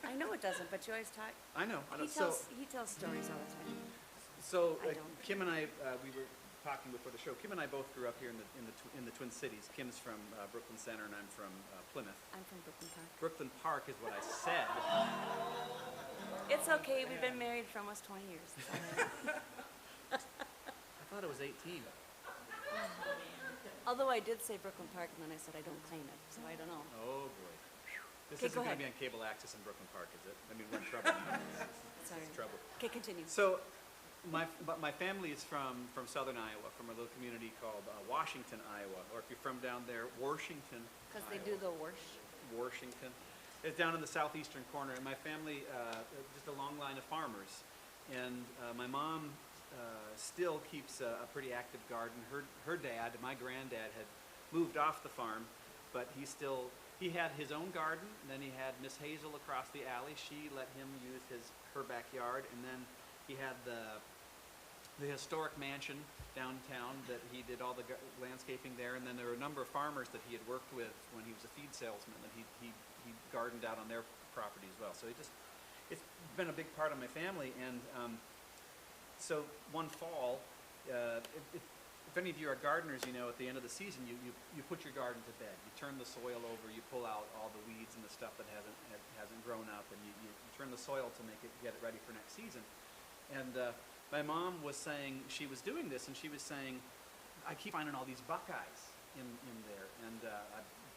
I know it doesn't, but you always talk. I know. He tells stories all the time. So I don't. Kim and I, we were talking before the show. Kim and I both grew up here in the Twin Cities. Kim's from Brooklyn Center, and I'm from Plymouth. I'm from Brooklyn Park. Brooklyn Park is what I said. It's okay. We've been married for almost 20 years. It's all right. I thought it was 18. Although I did say Brooklyn Park, and then I said I don't claim it, so I don't know. Oh boy. This Okay, isn't go going to ahead. be on cable access in Brooklyn Park, is it? I mean, we're in trouble. Sorry. It's trouble. Okay, continue. So, my family is from southern Iowa, from a little community called Washington, Iowa, or if you're from down there, Washington. Because they do the wash. Washington. It's down in the southeastern corner, and my family, just a long line of farmers. And my mom still keeps a pretty active garden. Her dad, my granddad, had moved off the farm, but he had his own garden, and then he had Miss Hazel across the alley. She let him use her backyard, and then he had the historic mansion downtown that he did all the landscaping there, and then there were a number of farmers that he had worked with when he was a feed salesman that he gardened out on their property as well. So it's been a big part of my family, and so one fall, if any of you are gardeners, you know at the end of the season you put your garden to bed. You turn the soil over, you pull out all the weeds and the stuff that hasn't grown up, and you turn the soil to get it ready for next season. And my mom was saying she was doing this, and she was saying, I keep finding all these buckeyes in there. And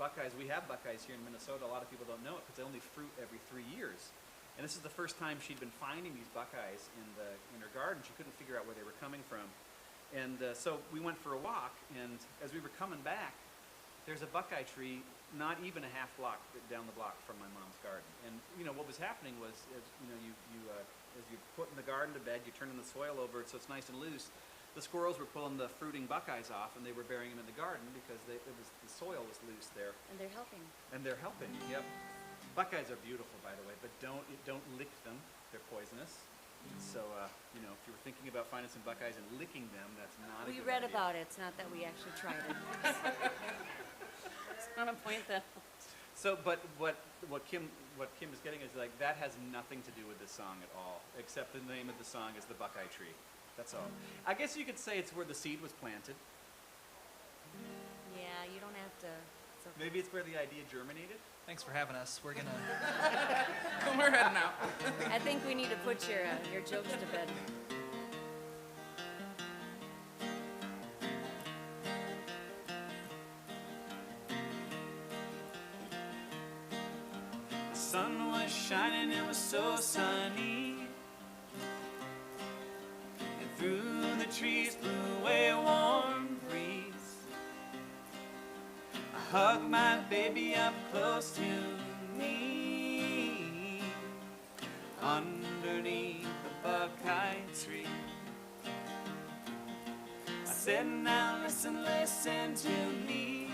buckeyes, we have buckeyes here in Minnesota. A lot of people don't know it because they only fruit every 3 years. And this is the first time she'd been finding these buckeyes in her garden. She couldn't figure out where they were coming from. And so we went for a walk, and as we were coming back, there's a buckeye tree not even a half block down the block from my mom's garden. And what was happening was, as you're putting the garden to bed, you're turning the soil over so it's nice and loose. The squirrels were pulling the fruiting buckeyes off, and they were burying them in the garden because the soil was loose there. And they're helping. And they're helping. Yep. Buckeyes are beautiful, by the way, but don't lick them. They're poisonous. So, if you were thinking about finding some buckeyes and licking them, that's not a good idea. We read about it. It's not that we actually tried it. It's not a point that. So, but what Kim is getting is like that has nothing to do with this song at all, except the name of the song is the Buckeye Tree. That's all. I guess you could say it's where the seed was planted. Yeah, you don't have to. It's okay. Maybe it's where the idea germinated. Thanks for having us. We're gonna. We're heading out. I think we need to put your jokes to bed. The sun was shining, it was so sunny, and through the trees blew away a warm breeze. I hugged my baby up close to me, underneath the buckeye tree. I said, now listen, listen to me.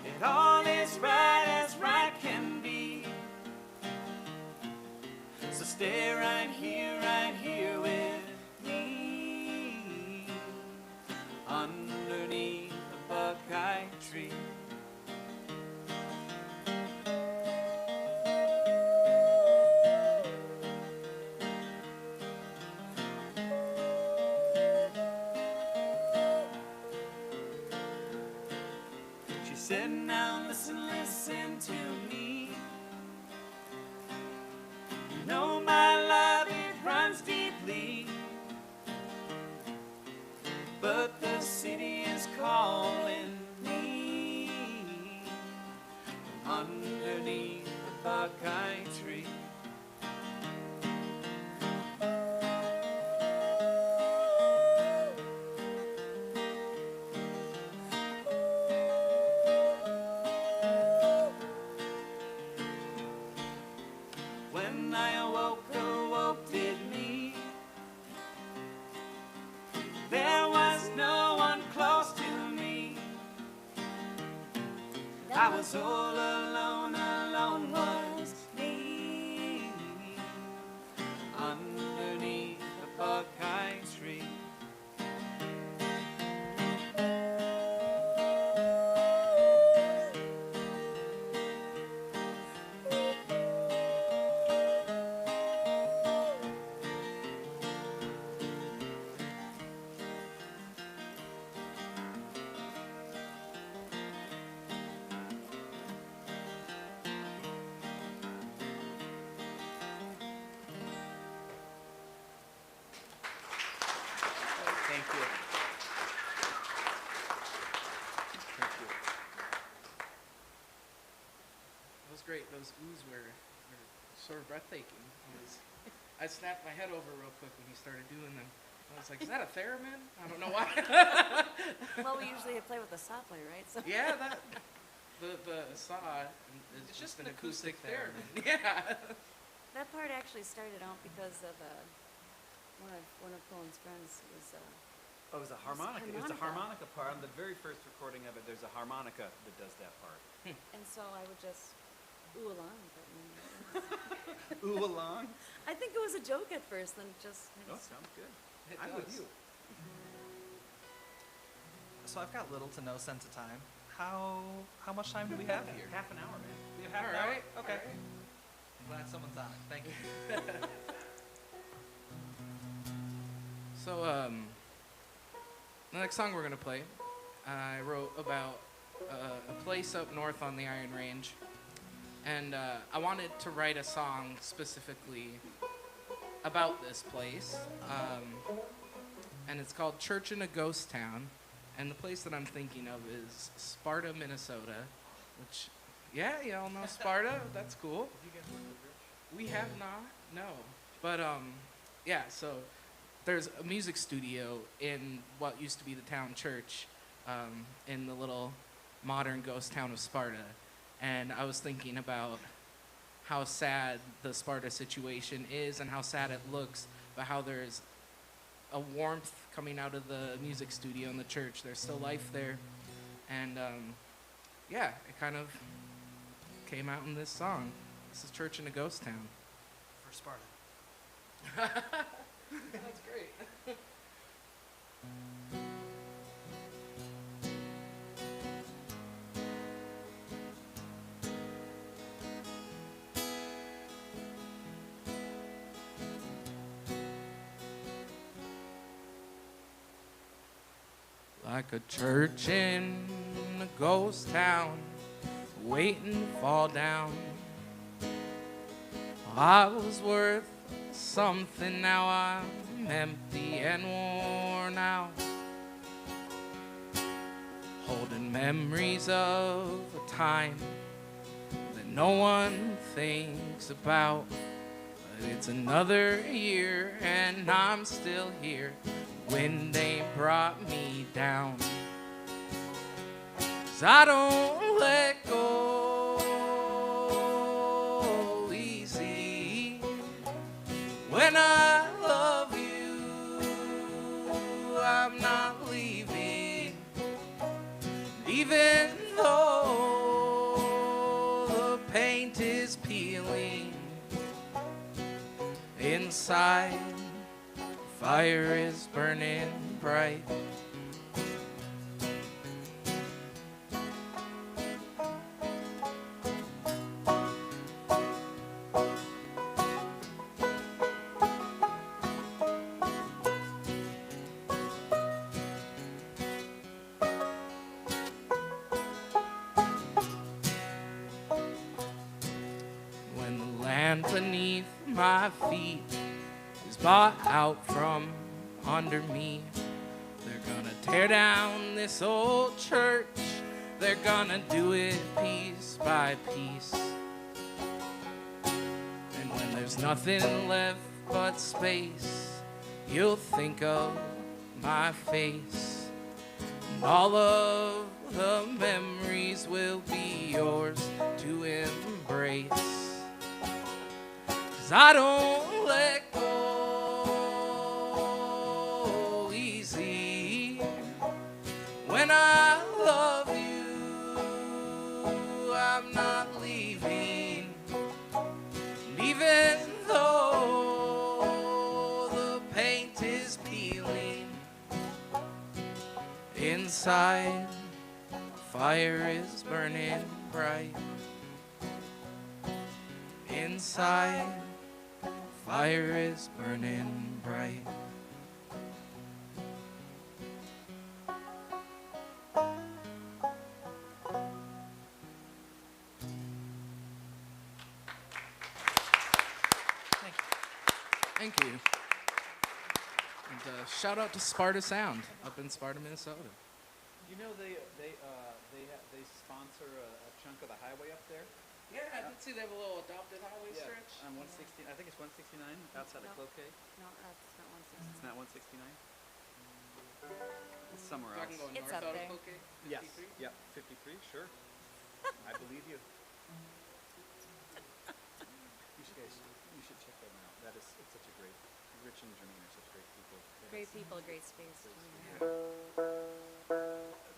It all is right as right can be. So stay right here with me, underneath the buckeye tree. She said, now listen, listen to me. You know my love, it runs deeply, but the city is calling me, underneath the buckeye tree. When I awoke did me. There was no one close to me. I was all alone, alone was me, underneath the buckeye tree. Thank you. Thank you. It was great. Those oohs were sort of breathtaking. I snapped my head over real quick when he started doing them. I was like, is that a theremin? I don't know why. Well, we usually play with the saw player, right? So. Yeah, that the saw is It's just just an an acoustic acoustic theremin. theremin. Yeah. That part actually started out because of one of Quillan's friends was. Oh, it was a harmonica. It was a harmonica. harmonica part. On the very first recording of it, there's a harmonica that does that part. And so I would just ooh along. Ooh along. I think it was a joke at first, then it just. Oh, sounds good. It I'm with does. you. So I've got little to no sense of time. How much time do we have here? Half an hour, man. We have half All an hour? right. Okay. all right. I'm glad someone's on it. Thank you. So The next song we're gonna play, I wrote about a place up north on the Iron Range, and I wanted to write a song specifically about this place, and it's called Church in a Ghost Town, and the place that I'm thinking of is Sparta, Minnesota, which, yeah, y'all know Sparta. That's cool. We have not, no, but yeah. So there's a music studio in what used to be the town church, in the little modern ghost town of Sparta, and I was thinking about how sad the Sparta situation is and how sad it looks, but how there's a warmth coming out of the music studio in the church. There's still life there, and yeah, it kind of came out in this song. This is Church in a Ghost Town. For Sparta. That's great. Like a church in a ghost town, waiting to fall down. I was worth something, now I'm empty and worn out, holding memories of a time that no one thinks about. But it's another year and I'm still here. Wind ain't brought me down, 'cause I don't let go easy. When I love you, I'm not leaving, even though the paint is peeling inside. Fire is burning bright. When the land beneath my feet is bought out from under me, they're gonna tear down this old church. They're gonna do it piece by piece. And when there's nothing left but space, you'll think of my face, and all of the memories will be yours to embrace. 'Cause I don't let go easy. When I love you, I'm not leaving. And even though the paint is peeling inside, fire is burning bright. Inside, fire is burning bright. Thank you. And shout out to Sparta Sound up in Sparta, Minnesota. You know they sponsor a chunk of the highway up there. Yeah, I did see they have a little adopted highway stretch. On 116, I think it's 169 outside of No. Cloquet. No, that's not 160. It's not 169. It's somewhere Talking else. going It's north up out there. of Cloquet, Yes. 53? Yep. 53. Sure. I believe you. You should check them out. It's such a great. Rich and Jermaine are such great people. Great people, great space.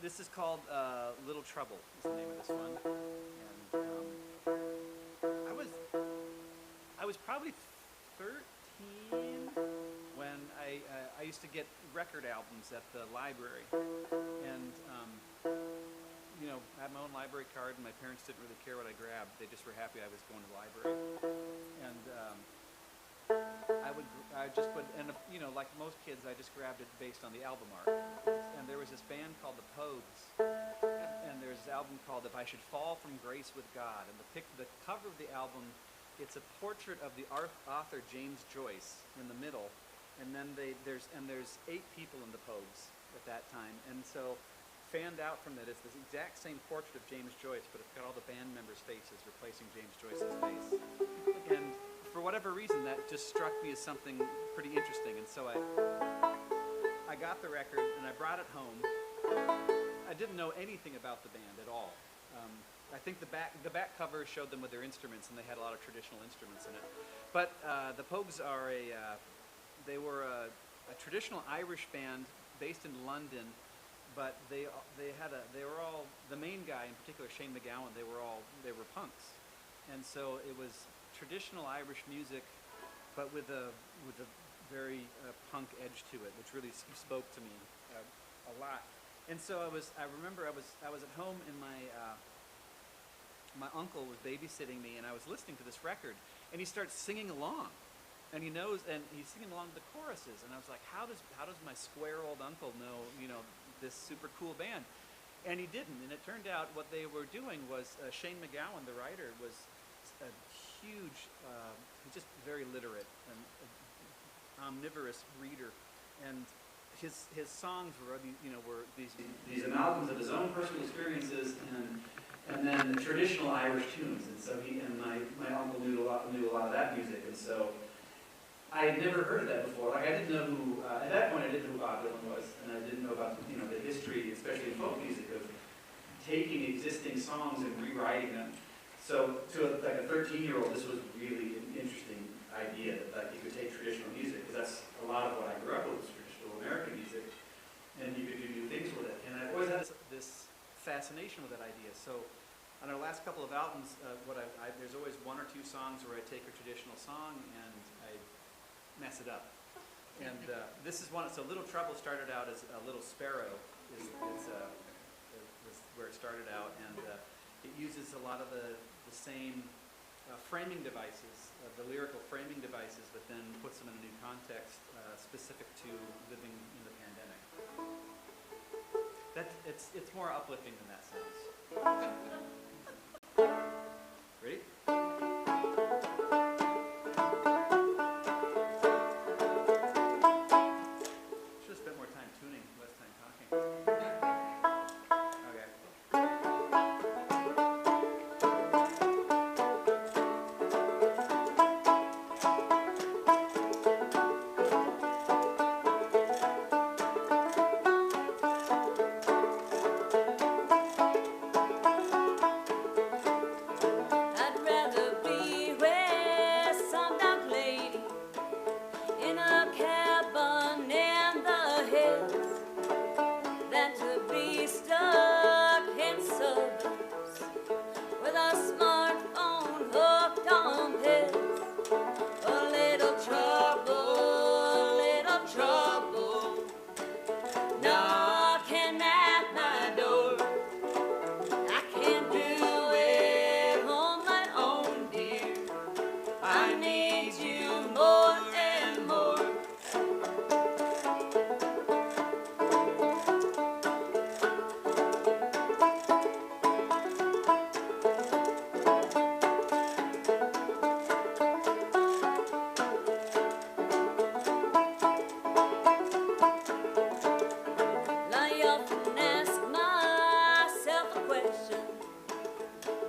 This is called Little Trouble. Is the name of this one. And I was probably 13 when I used to get record albums at the library, and I had my own library card, and my parents didn't really care what I grabbed. They just were happy I was going to the library, and I just would, and you know, like most kids, I just grabbed it based on the album art. And there was this band called the Pogues, and there's this album called If I Should Fall from Grace with God. And the cover of the album, it's a portrait of the author James Joyce in the middle, and then there's 8 people in the Pogues at that time, and so fanned out from that is this exact same portrait of James Joyce, but it's got all the band members' faces replacing James Joyce's face. And for whatever reason, that just struck me as something pretty interesting, and so I got the record and I brought it home. I didn't know anything about the band at all. I think the back cover showed them with their instruments, and they had a lot of traditional instruments in it. But the Pogues are they were a traditional Irish band based in London, but they were all, the main guy in particular, Shane MacGowan, they were punks, and so it was traditional Irish music, but with a very punk edge to it, which really spoke to me a lot. And so I remember I was at home, and my uncle was babysitting me, and I was listening to this record, and he starts singing along. And he's singing along the choruses, and I was like, how does my square old uncle know, you know, this super cool band? And he didn't, and it turned out what they were doing was, Shane MacGowan, the writer, was a huge, just very literate and omnivorous reader, and his songs were these amalgams of his own personal experiences and then the traditional Irish tunes, and so my uncle knew a lot of that music, and so I had never heard of that before. Like, I didn't know who, at that point I didn't know who Bob Dylan was, and I didn't know about, you know, the history, especially in folk music, of taking existing songs and rewriting them. So to a 13-year-old, this was really an interesting idea that you could take traditional music, because that's a lot of what I grew up with, was traditional American music, and you could do new things with it. And I've always had this fascination with that idea. So on our last couple of albums, there's always 1 or 2 songs where I take a traditional song and I mess it up. And this is one. So Little Trouble started out as a Little Sparrow is where it started out, and it uses a lot of the same framing devices, the lyrical framing devices, but then puts them in a new context specific to living in the pandemic. It's more uplifting than that sounds. Ready?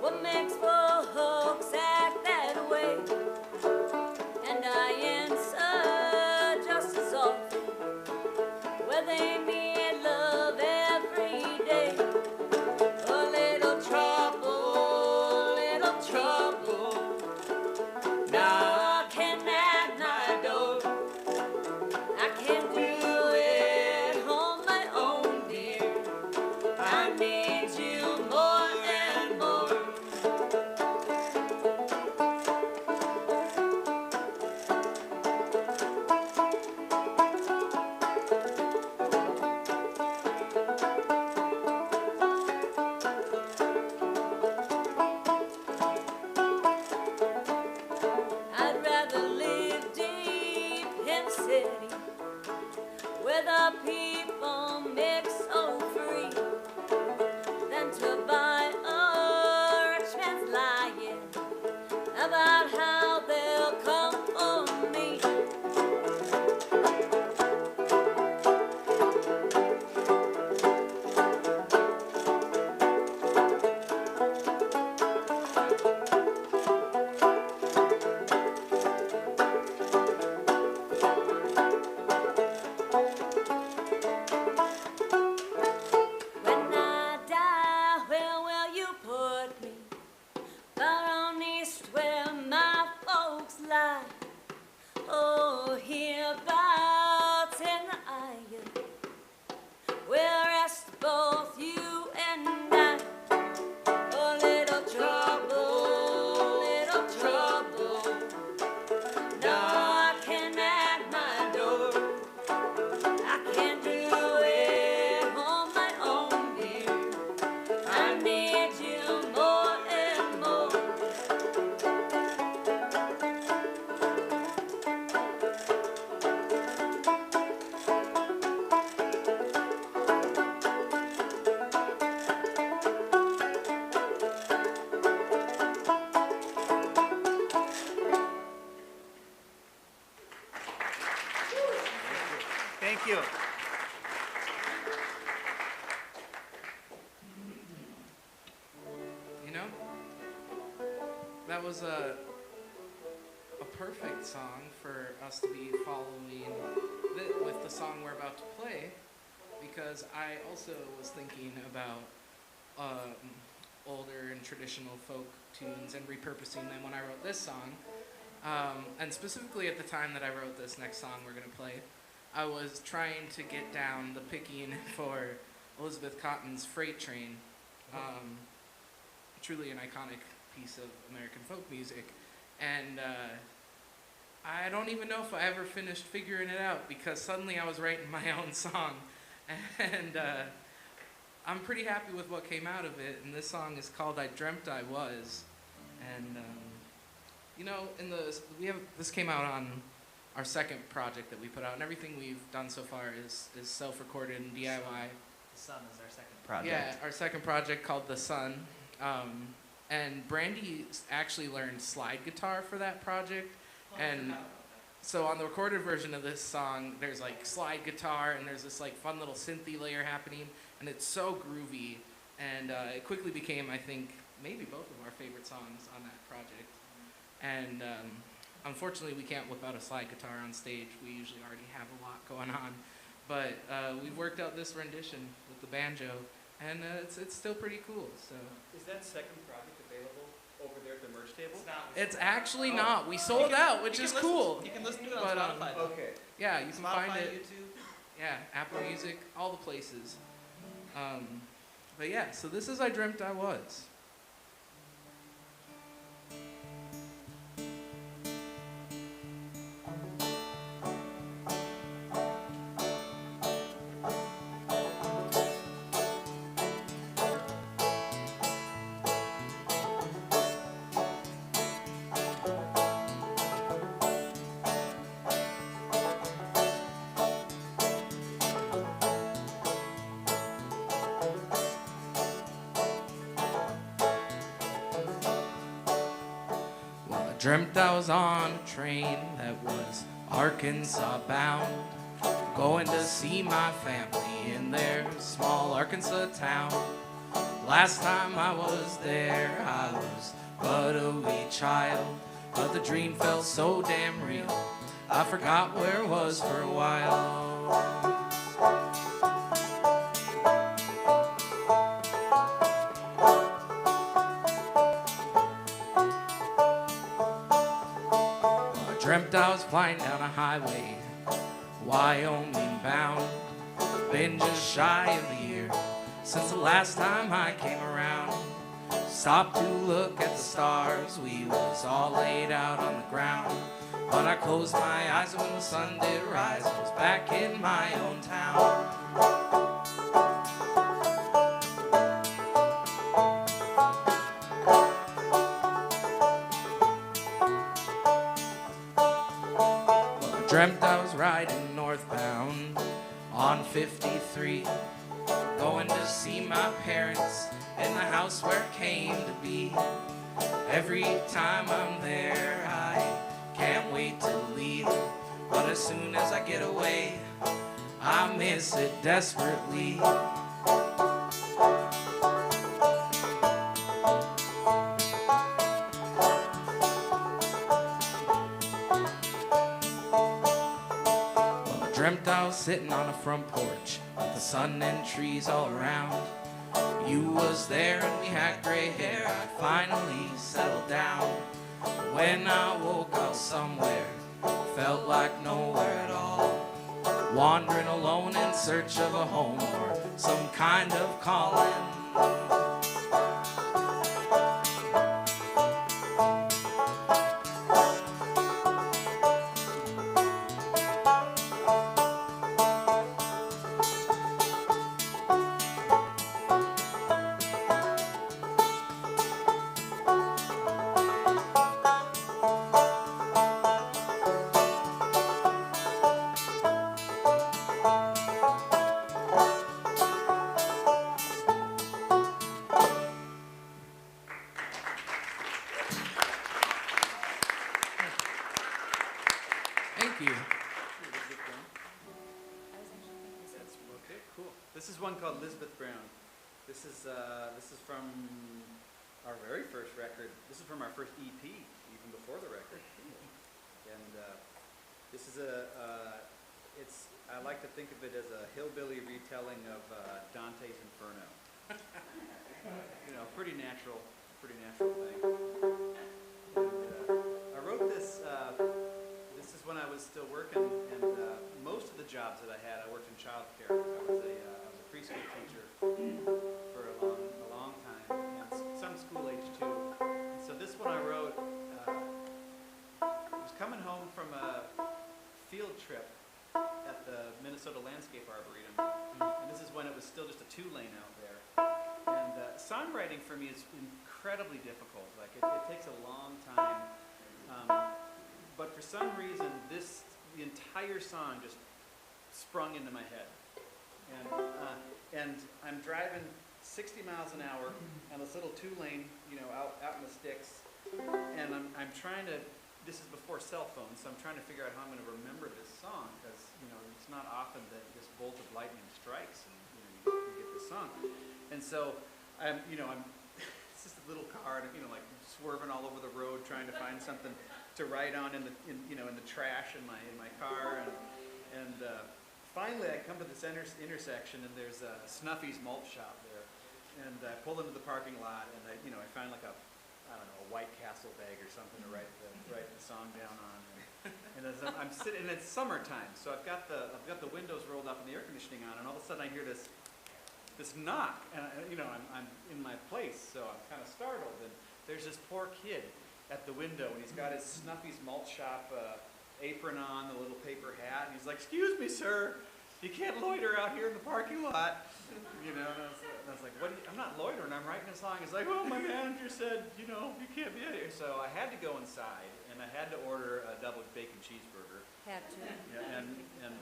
What makes folks act that way? city where the people mix so free than to buy a rich man's lying about how they'll come for me. When I die, where will you put me? Far on east where my folks lie. Oh, hereabouts in the island, where rest both you and I. Oh, little trouble, knocking at my door. I can't do it on my own, dear. I need you more and more. Thank you. You know, that was a perfect song for us to be following with the song we're about to play, because I also was thinking about older and traditional folk tunes and repurposing them when I wrote this song. And specifically at the time that I wrote this next song we're going to play, I was trying to get down the picking for Elizabeth Cotton's Freight Train. Truly an iconic piece of American folk music. And I don't even know if I ever finished figuring it out, because suddenly I was writing my own song. And I'm pretty happy with what came out of it. And this song is called I Dreamt I Was. And you know, this came out on our second project that we put out, and everything we've done so far is self-recorded and DIY. The Sun is our second project. Yeah, our second project called The Sun. And Brandy actually learned slide guitar for that project. And so on the recorded version of this song, there's like slide guitar and there's this like fun little synthy layer happening, and it's so groovy. And it quickly became, I think, maybe both of our favorite songs on that project. And unfortunately, we can't whip out a slide guitar on stage. We usually already have a lot going on. But we've worked out this rendition with the banjo, and it's still pretty cool. So Is that second project available over there at the merch table? it's actually not. We sold out, which is cool. You can listen to it But, on Spotify. Okay. Yeah, you can find Spotify, it. YouTube. Yeah, Apple Music, all the places. But yeah, so this is I Dreamt I Was. Dreamt I was on a train that was Arkansas bound, going to see my family in their small Arkansas town. Last time I was there, I was but a wee child, but the dream felt so damn real, I forgot where it was for a while. Dreamt I was flying down a highway, Wyoming bound. Been just shy of a year since the last time I came around. Stopped to look at the stars, we was all laid out on the ground. But I closed my eyes and when the sun did rise, I was back in my own town. Dreamt I was riding northbound on 53, going to see my parents in the house where it came to be. Every time I'm there, I can't wait to leave. But as soon as I get away, I miss it desperately. Well, I dreamt I was sitting on a front porch with the sun and trees all around. You was there and we had gray hair. I finally settled down. When I woke up somewhere, felt like nowhere at all. Wandering alone in search of a home or some kind of calling. Thank you. That's okay, cool. This is one called Elizabeth Brown. This is from our very first record. This is from our first EP, even before the record. And this is I like to think of it as a hillbilly retelling of Dante's Inferno. You know, pretty natural thing. And, I wrote this. This is when I was still working, and most of the jobs that I had, I worked in childcare. I was a preschool teacher for a long time, and some school age too. And so this one I wrote. I was coming home from a field trip at the Minnesota Landscape Arboretum, and this is when it was still just a 2-lane out there. And songwriting for me is incredibly difficult. Like it takes a long time. But for some reason, the entire song just sprung into my head. And I'm driving 60 miles an hour on this little 2-lane, out in the sticks. And I'm trying to, this is before cell phones, so I'm trying to figure out how I'm going to remember this song, because, it's not often that this bolt of lightning strikes and, you get this song. And so it's just a little car, and like swerving all over the road, trying to find something to write on in the trash in my car, and finally I come to this intersection, and there's a Snuffy's malt shop there, and I pull into the parking lot, and I find like a White Castle bag or something to write the song down on, and as I'm sitting, and it's summertime, so I've got the windows rolled up and the air conditioning on, and all of a sudden I hear this knock, and I'm in my place, so I'm kind of startled, and there's this poor kid at the window, and he's got his Snuffy's malt shop apron on, the little paper hat, and he's like, "Excuse me, sir, you can't loiter out here in the parking lot." And I was like, "What? I'm not loitering. I'm writing a song." He's like, "Well, my manager said, you can't be out here." So I had to go inside, and I had to order a double bacon cheeseburger. Had to. Yeah, and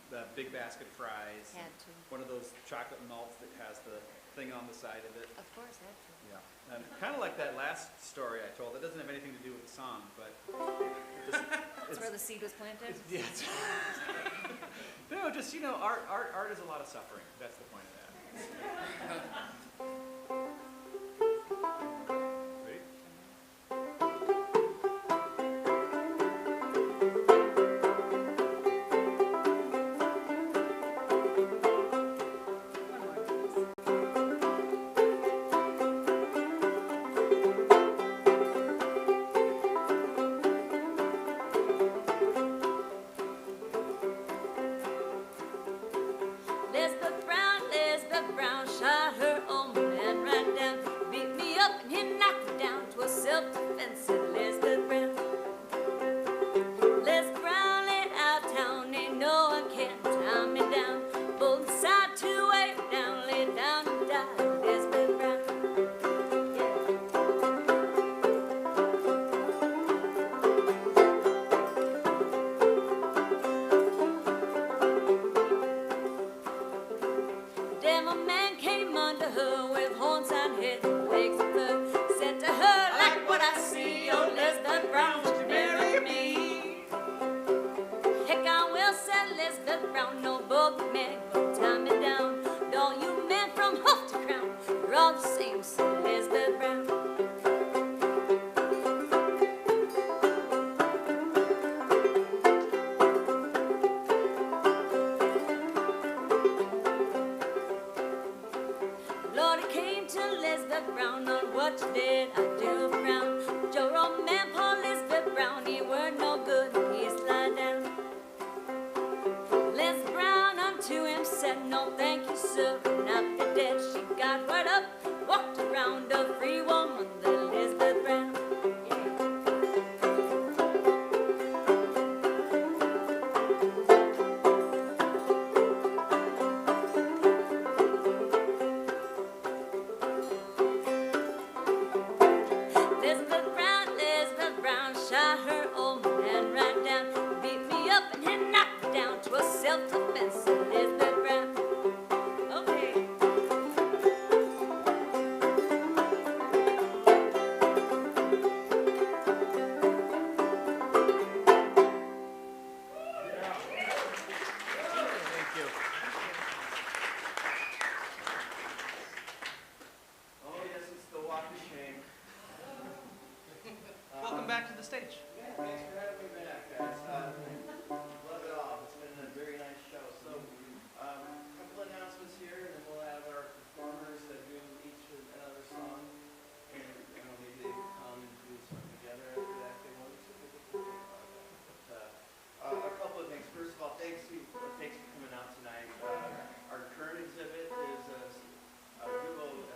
the big basket fries. Had to. One of those chocolate malts that has the thing on the side of it. Of course, had to. Yeah, and kind of like that last story I told. It doesn't have anything to do with the song, but That's where the seed was planted? yeah. No, just art is a lot of suffering. That's the point of that. Ready? Lisbeth Brown shot her old man well, said Elizabeth Brown, no bogeyman gonna tie me down. And all you men from hoof to crown, you're all the same, said Elizabeth Brown. Lord, it came to Elizabeth Brown on what you did, I do frown. Joe Roman, Paul Elizabeth Brown, he weren't no good, he slid down. Elizabeth Brown unto him said, no thank you, sir, and after dead she got right up, walked around a free woman, the Elizabeth Brown. Elizabeth Brown shot her old man right down, beat me up and then knocked me down to a self-defense, Elizabeth Brown. Okay. Thank you. Oh, yes, it's the walk of shame. Welcome back to the stage. Yeah, thanks for having me back, guys. Love it all. It's been a very nice show. So, a couple announcements here, and then we'll have our performers that do each another song. And maybe they can come and do something together after that if they want to. But, a couple of things. First of all, thanks for coming out tonight. Our current exhibit is a Google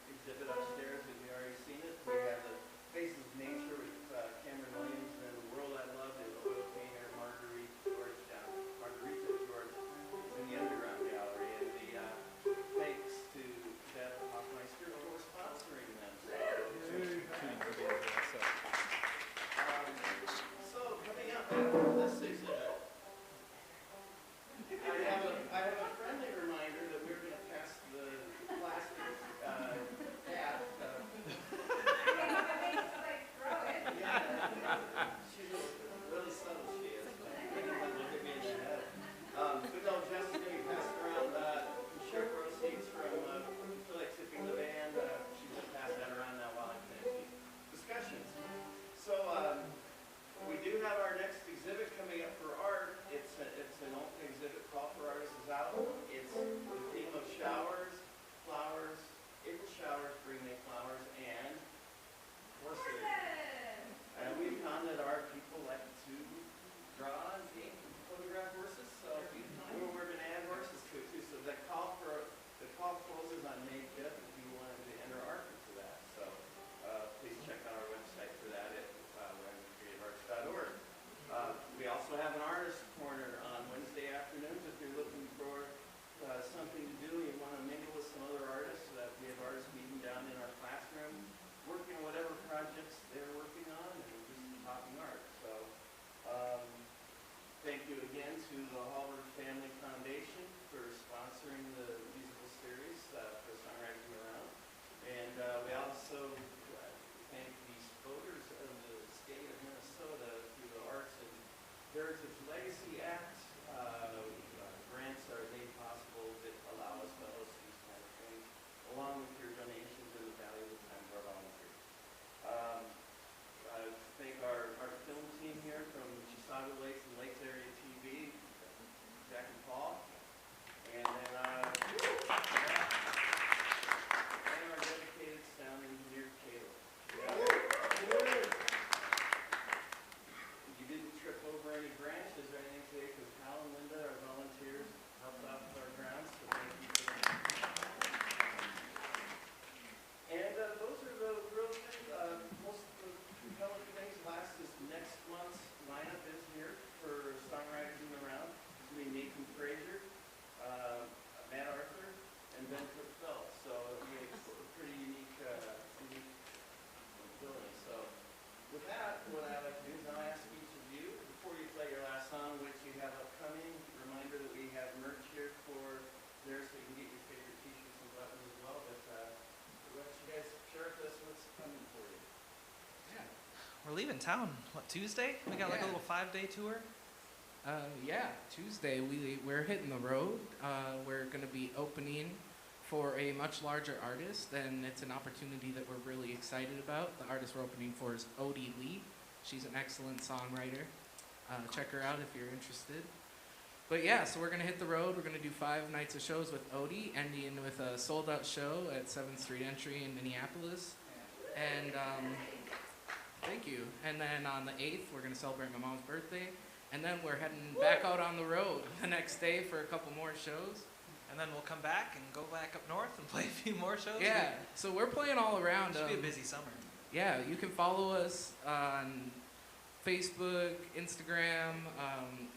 exhibit upstairs. Have you already seen it? We have the Faces of Nature with Cameron Williams, and then The World I Love, the oil painter Marguerite George Margarita George is in the Underground Gallery, and the thanks to Deb Hoffmeister for sponsoring them. So coming up after this exhibit, I have a friendly reminder that we're going to pass the plastic hat. She's really subtle, she is. Look at me in the head. But no, Jess is going to be passed around. Share proceeds from feel like tipping the band. She's going to pass that around now while I'm finishing discussions. So we do have our next exhibit coming up for art. It's an open exhibit. Call for Artists is out. It's the theme of showers, flowers. April showers bring May flowers, and horses. And we found that our people like to draw and paint and photograph horses, so we're going to add horses to it too. So the call closes on May 5th if you wanted to enter art into that. So please check out our website for that at creativearts.org. We also have an artist corner on Wednesday afternoons if you're looking for something to do and you want to mingle with some other artists. We have artists meeting down in our classroom, working on whatever projects they're working on and just talking art. So thank you again to the Roe Family Foundation for sponsoring the musical series for Songwriters Around. And we also thank these voters of the state of Minnesota through the Arts and Heritage Legacy Act. Grants are made possible that allow us to host these kind of things, along with your donations and the value of the time of our volunteers. Thank our film team here from Chisago Lakes and Lakes Area TV, Jack and Paul, and then and our dedicated sound engineer, Caleb. You didn't trip over any branches or anything today because Hal and Linda, our volunteers, helped out with our grounds, so thank you for that. And those are the real things. Most of the compelling things. Last is next month's lineup is here for Songwriters in the Round. It's going to be Nathan Frazier, Matt Arthur, and Ben Cook-Felt. So it'll be a pretty unique ability. So with that, what I'd like to do is I'll ask each of you, before you play your last song, which you have upcoming, reminder that we have merch here for there so you can get your favorite t-shirts and buttons as well. But why don't you guys share with us what's coming for you? We're leaving town, what, Tuesday? We got like a little 5-day tour. Yeah, Tuesday we're hitting the road. We're going to be opening for a much larger artist, and it's an opportunity that we're really excited about. The artist we're opening for is Odie Lee. She's an excellent songwriter. Check her out if you're interested. But yeah, so we're going to hit the road. We're going to do 5 nights of shows with Odie, ending with a sold-out show at 7th Street Entry in Minneapolis. And thank you. And then on the 8th, we're going to celebrate my mom's birthday. And then we're heading back out on the road the next day for a couple more shows. And then we'll come back and go back up north and play a few more shows. Yeah, so we're playing all around. It should be a busy summer. Yeah, you can follow us on Facebook, Instagram.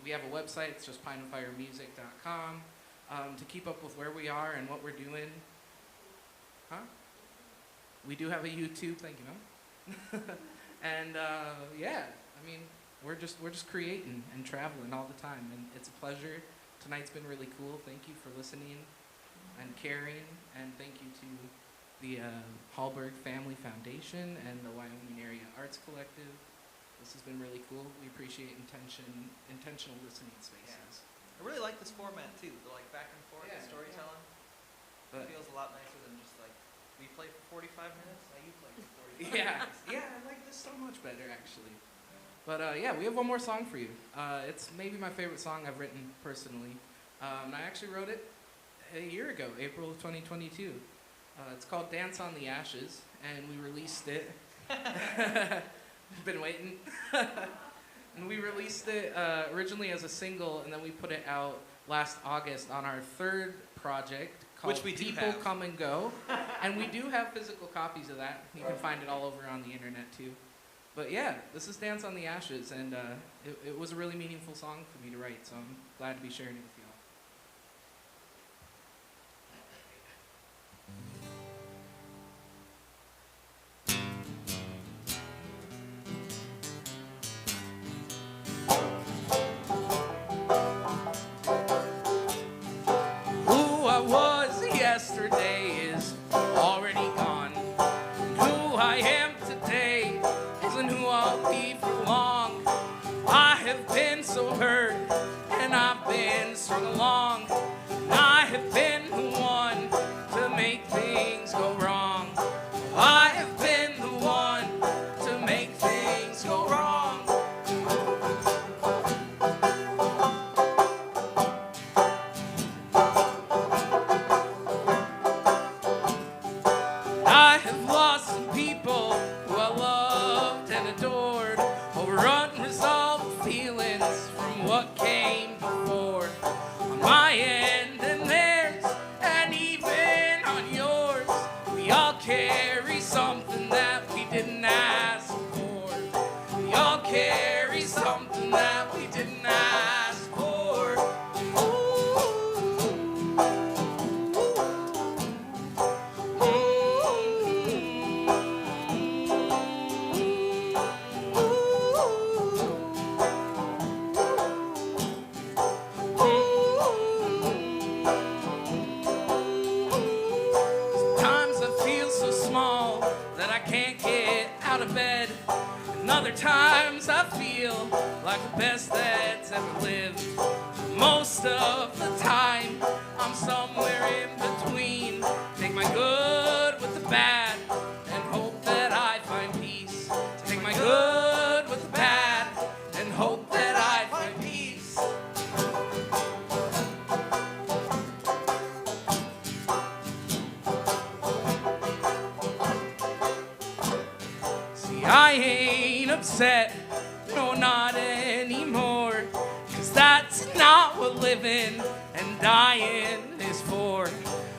We have a website. It's just pineandfiremusic.com to keep up with where we are and what we're doing. Huh? We do have a YouTube. Thank you, Mom. And yeah, I mean, we're just creating and traveling all the time, and it's a pleasure. Tonight's been really cool. Thank you for listening and caring, and thank you to the Hallberg Family Foundation and the Wyoming Area Arts Collective. This has been really cool. We appreciate intentional listening spaces. I really like this format too, the like back and forth Yeah, storytelling. But It feels a lot nicer than just like we play for 45 minutes, now you play for 45 yeah, minutes. yeah, I like this so much better actually. But yeah, we have one more song for you. It's maybe my favorite song I've written personally. And I actually wrote it a year ago, April of 2022. It's called Dance on the Ashes, and we released it. Been waiting. And we released it originally as a single, and then we put it out last August on our 3rd project called Which we do People have. Come and Go. And we do have physical copies of that. You can find it all over on the internet too. But yeah, this is Dance on the Ashes, and it was a really meaningful song for me to write, so I'm glad to be sharing it with you all. Who I was yesterday is already gone. Who I am today isn't who I'll be for long. I have been so hurt, and I've been strung along. And I have been the one to make things go wrong. I have been the one to make things go wrong. I have lost some people who I loved and adored over unresolved feelings from what came before. On my end and theirs, and even on yours, we all carry something that we didn't ask for. We all carry something that we didn't ask for. Sometimes I feel so small that I can't get out of bed. And other times I feel like the best that's ever lived. Most of the time I'm somewhere in between. Take my good with the bad and hope that I find peace. Take my good with the bad and hope that I find peace. See, I ain't upset, no, not anymore. 'Cause that's not what living and dying is for.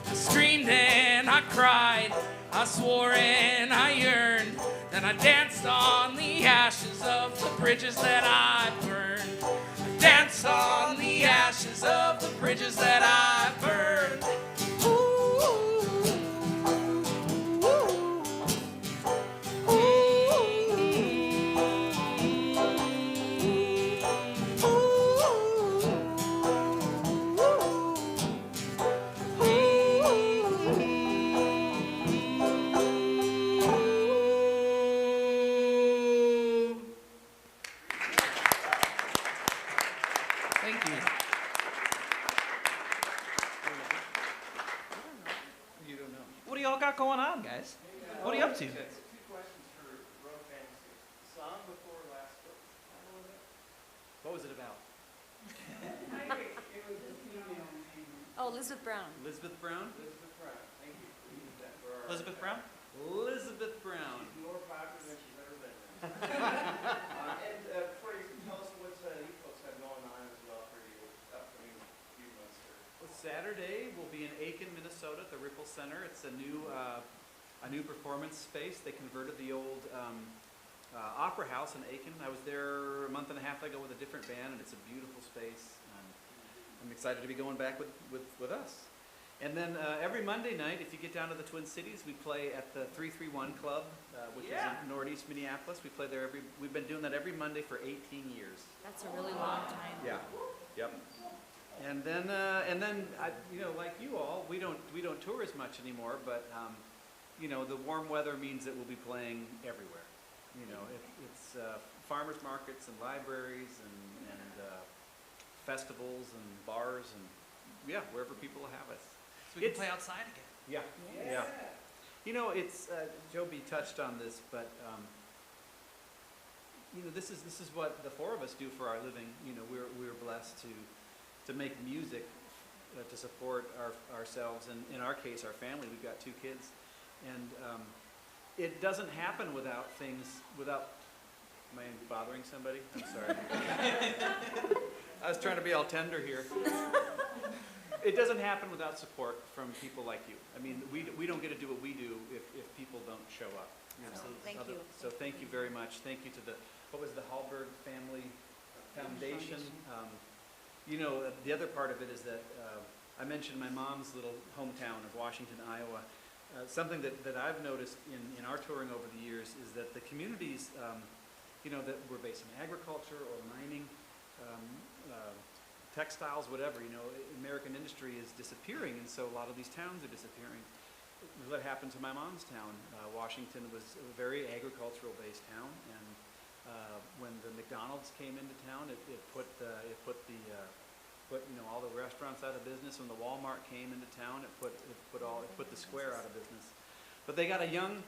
I screamed and I cried, I swore and I yearned. Then I danced on the ashes of the bridges that I burned. I danced on the ashes of the bridges that I burned. Thank you. You don't know. What do y'all got going on, guys? What are you up to? Two questions for Roe Family Singers. The song before last book. What was it about? It was a female named Oh, Elizabeth Brown. Elizabeth Brown? Elizabeth Brown. Thank you for using that for our. Elizabeth Brown? Elizabeth Brown. She's more popular than she's ever been. And before you tell us what you folks have going on as well for the upcoming few months here. Well, Saturday we'll be in Aiken, Minnesota at the Ripple Center. It's a new performance space. They converted the old opera house in Aiken. I was there a month and a half ago with a different band, and it's a beautiful space. I'm excited to be going back with us. And then every Monday night, if you get down to the Twin Cities, we play at the 331 Club, which is in Northeast Minneapolis. We play there we've been doing that every Monday for 18 years. That's a really long time. Yeah. Yep. And then you know, like you all, we don't tour as much anymore, but you know, the warm weather means that we'll be playing everywhere. You know, it's farmers markets and libraries and festivals and bars and wherever people will have us. So we can play outside again. Yeah. You know, it's Joby touched on this, but you know, this is what the four of us do for our living. You know, we're blessed to make music to support ourselves, and in our case, our family. We've got 2 kids, and it doesn't happen without am I bothering somebody? I'm sorry. I was trying to be all tender here. It doesn't happen without support from people like you. I mean, we don't get to do what we do if people don't show up. You know? Absolutely. Thank you. So thank you very much. Thank you to the Hallberg Family Foundation. You know, the other part of it is that I mentioned my mom's little hometown of Washington, Iowa. Something that I've noticed in our touring over the years is that the communities, you know, that were based in agriculture or mining, textiles, whatever, you know, American industry is disappearing, and so a lot of these towns are disappearing. What happened to my mom's town? Washington was a very agricultural-based town, and when the McDonald's came into town, it put you know, all the restaurants out of business. When the Walmart came into town, it put the square out of business. But they got a young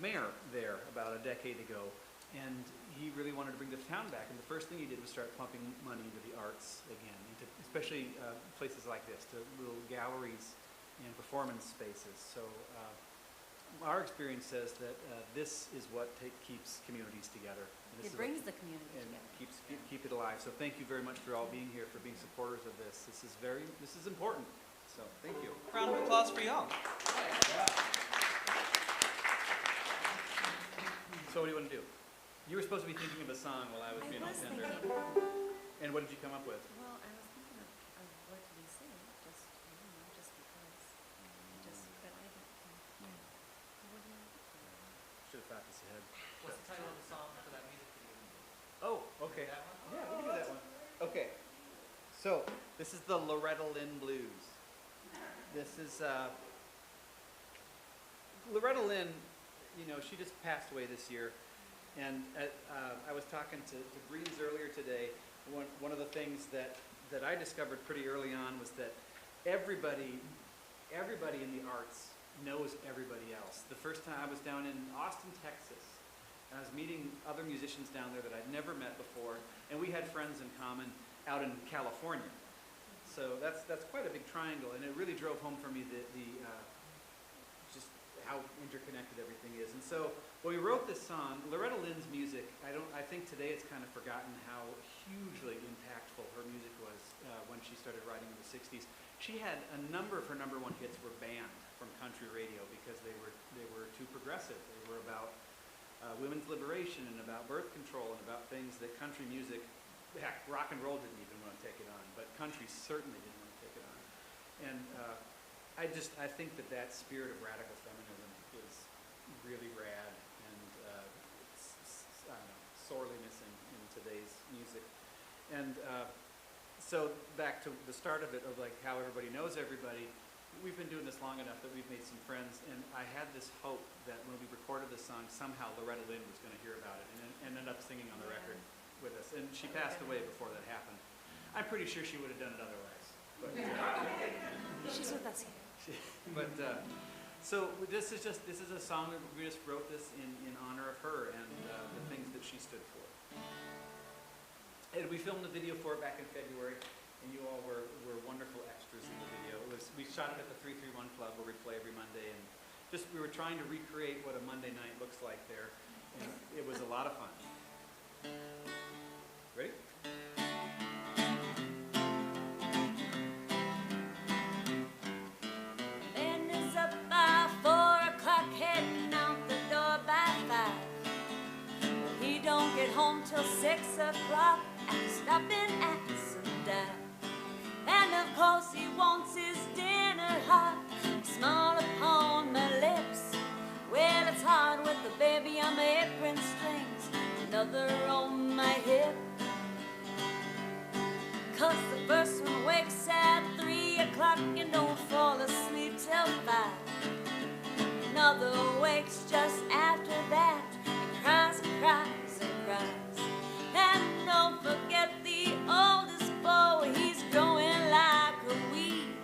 mayor there about a decade ago, and he really wanted to bring the town back. And the first thing he did was start pumping money into the arts again, especially places like this, to little galleries and performance spaces. So our experience says that this is what keeps communities together. It brings the community and together. keep it alive. So thank you very much for all being here, for being supporters of this. This is important. So thank you. Round of applause for y'all. So what do you want to do? You were supposed to be thinking of a song while I was being all tender. And what did you come up with? Well, I was thinking of what did we sing? Just, I don't know, just because. But I don't know. What do you Should have thought this ahead. What's the title of the song for that music video? Oh, okay. That one? Yeah, we can do that one. Okay. So this is the Loretta Lynn Blues. This is Loretta Lynn. You know, she just passed away this year. And I was talking to Breeze earlier today. One of the things that I discovered pretty early on was that everybody in the arts knows everybody else. The first time I was down in Austin, Texas, and I was meeting other musicians down there that I'd never met before, and we had friends in common out in California. So that's quite a big triangle, and it really drove home for me the just how interconnected everything is. And so when we wrote this song, Loretta Lynn's music, I think today it's kind of forgotten how hugely impactful her music was when she started writing in the 60s. She had a number of her #1 hits were banned from country radio because they were too progressive. They were about women's liberation and about birth control and about things that country music, heck, rock and roll didn't even want to take it on, but country certainly didn't want to take it on. And I think that spirit of radical feminism is really rad, and it's, I don't know, sorely missing in today's music. And so back to the start of it, of like how everybody knows everybody, we've been doing this long enough that we've made some friends, and I had this hope that when we recorded this song, somehow Loretta Lynn was going to hear about it and ended up singing on the record with us. And she passed away before that happened. I'm pretty sure she would have done it otherwise. But, She's with us here. but so this is a song that we just wrote this in honor of her and the things that she stood for. And we filmed the video for it back in February, and you all were wonderful extras in the video. We shot it at the 331 Club where we play every Monday, and we were trying to recreate what a Monday night looks like there, and it was a lot of fun. Ready? Man is up by 4 o'clock, heading out the door by 5. He don't get home till 6 o'clock, after stopping at some dive. And of course he wants his dinner hot, small upon my lips. Well, it's hard with the baby on my apron strings, another on my hip. 'Cause the first one wakes at 3 o'clock and don't fall asleep till 5. Another wakes just after that and cries and cries and cries. And don't forget the oldest boy, he's growing like a weed.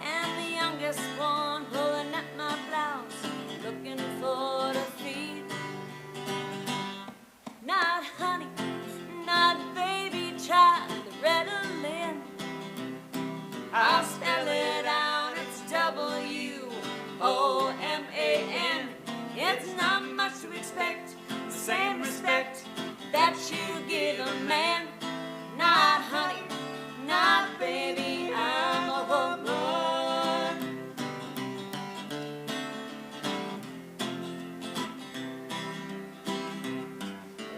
And the youngest one pulling at my blouse, looking for the feed. Not honey, not baby, child, the Ritalin. I'll spell it out, it's W-O-M-A-N. It's not much to expect, the same respect that you give a man. Not honey, not baby, I'm a woman.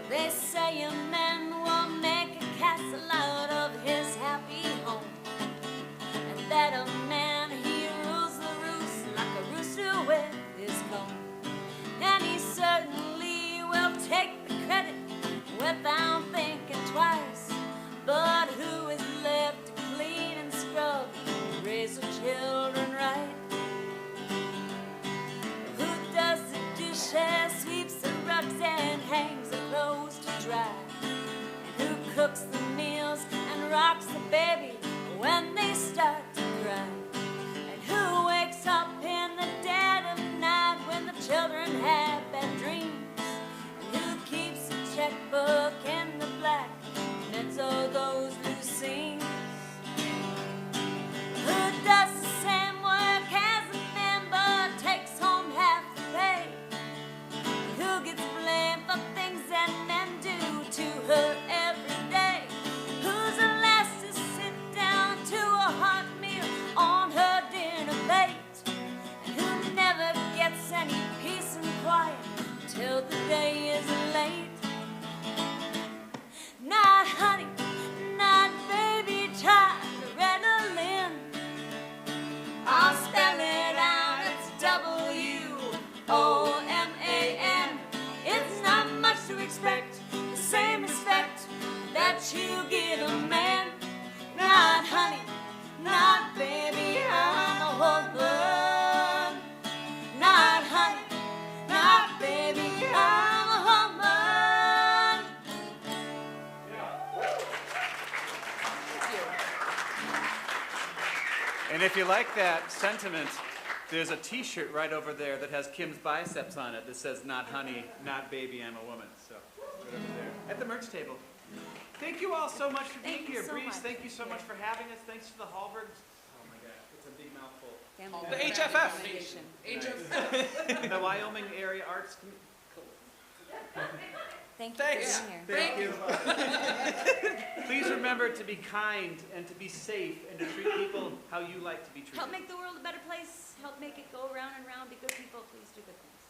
They say a man will make a castle out of his happy home, and that a man, he rules the roost like a rooster with his comb. And he certainly will take the credit without thinking twice. But who is left to clean and scrub, raise the children right? Who does the dishes, sweeps the rugs, and hangs the clothes to dry? And who cooks the meals and rocks the baby when they start to cry? And who wakes up in the dead of night when the children have bad dreams? And who keeps a checkbook in the black, knits all those loose seams? Who does the same work as a man but takes home half the pay? Who gets blamed for things that men do to her every day? Who's the last to sit down to a hot meal on her dinner plate? And who never gets any peace and quiet till the day is late? Not honey, not baby, child, Ritalin. I'll spell it out, it's W-O-M-A-N. It's not much to expect, the same respect that you give a man. Not honey, not baby, I'm a woman. Not honey, not baby, I'm a woman. And if you like that sentiment, there's a T-shirt right over there that has Kim's biceps on it that says, "Not honey, not baby, I'm a woman." So, right over there at the merch table. Thank you all so much for being Thank you here. so Breeze, much. thank you so much for having us. Thanks to the Hallbergs. Oh my gosh, it's a big mouthful. The HFF. The Wyoming Area Arts Committee. Thank you Thanks. for being here. Thank you. Please remember to be kind and to be safe and to treat people how you like to be treated. Help make the world a better place. Help make it go round and round. Be good people. Please do good things.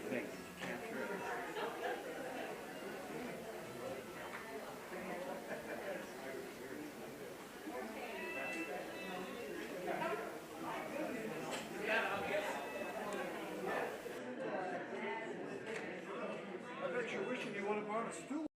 Thanks. Capture it. church, you're wishing you would have brought a stool.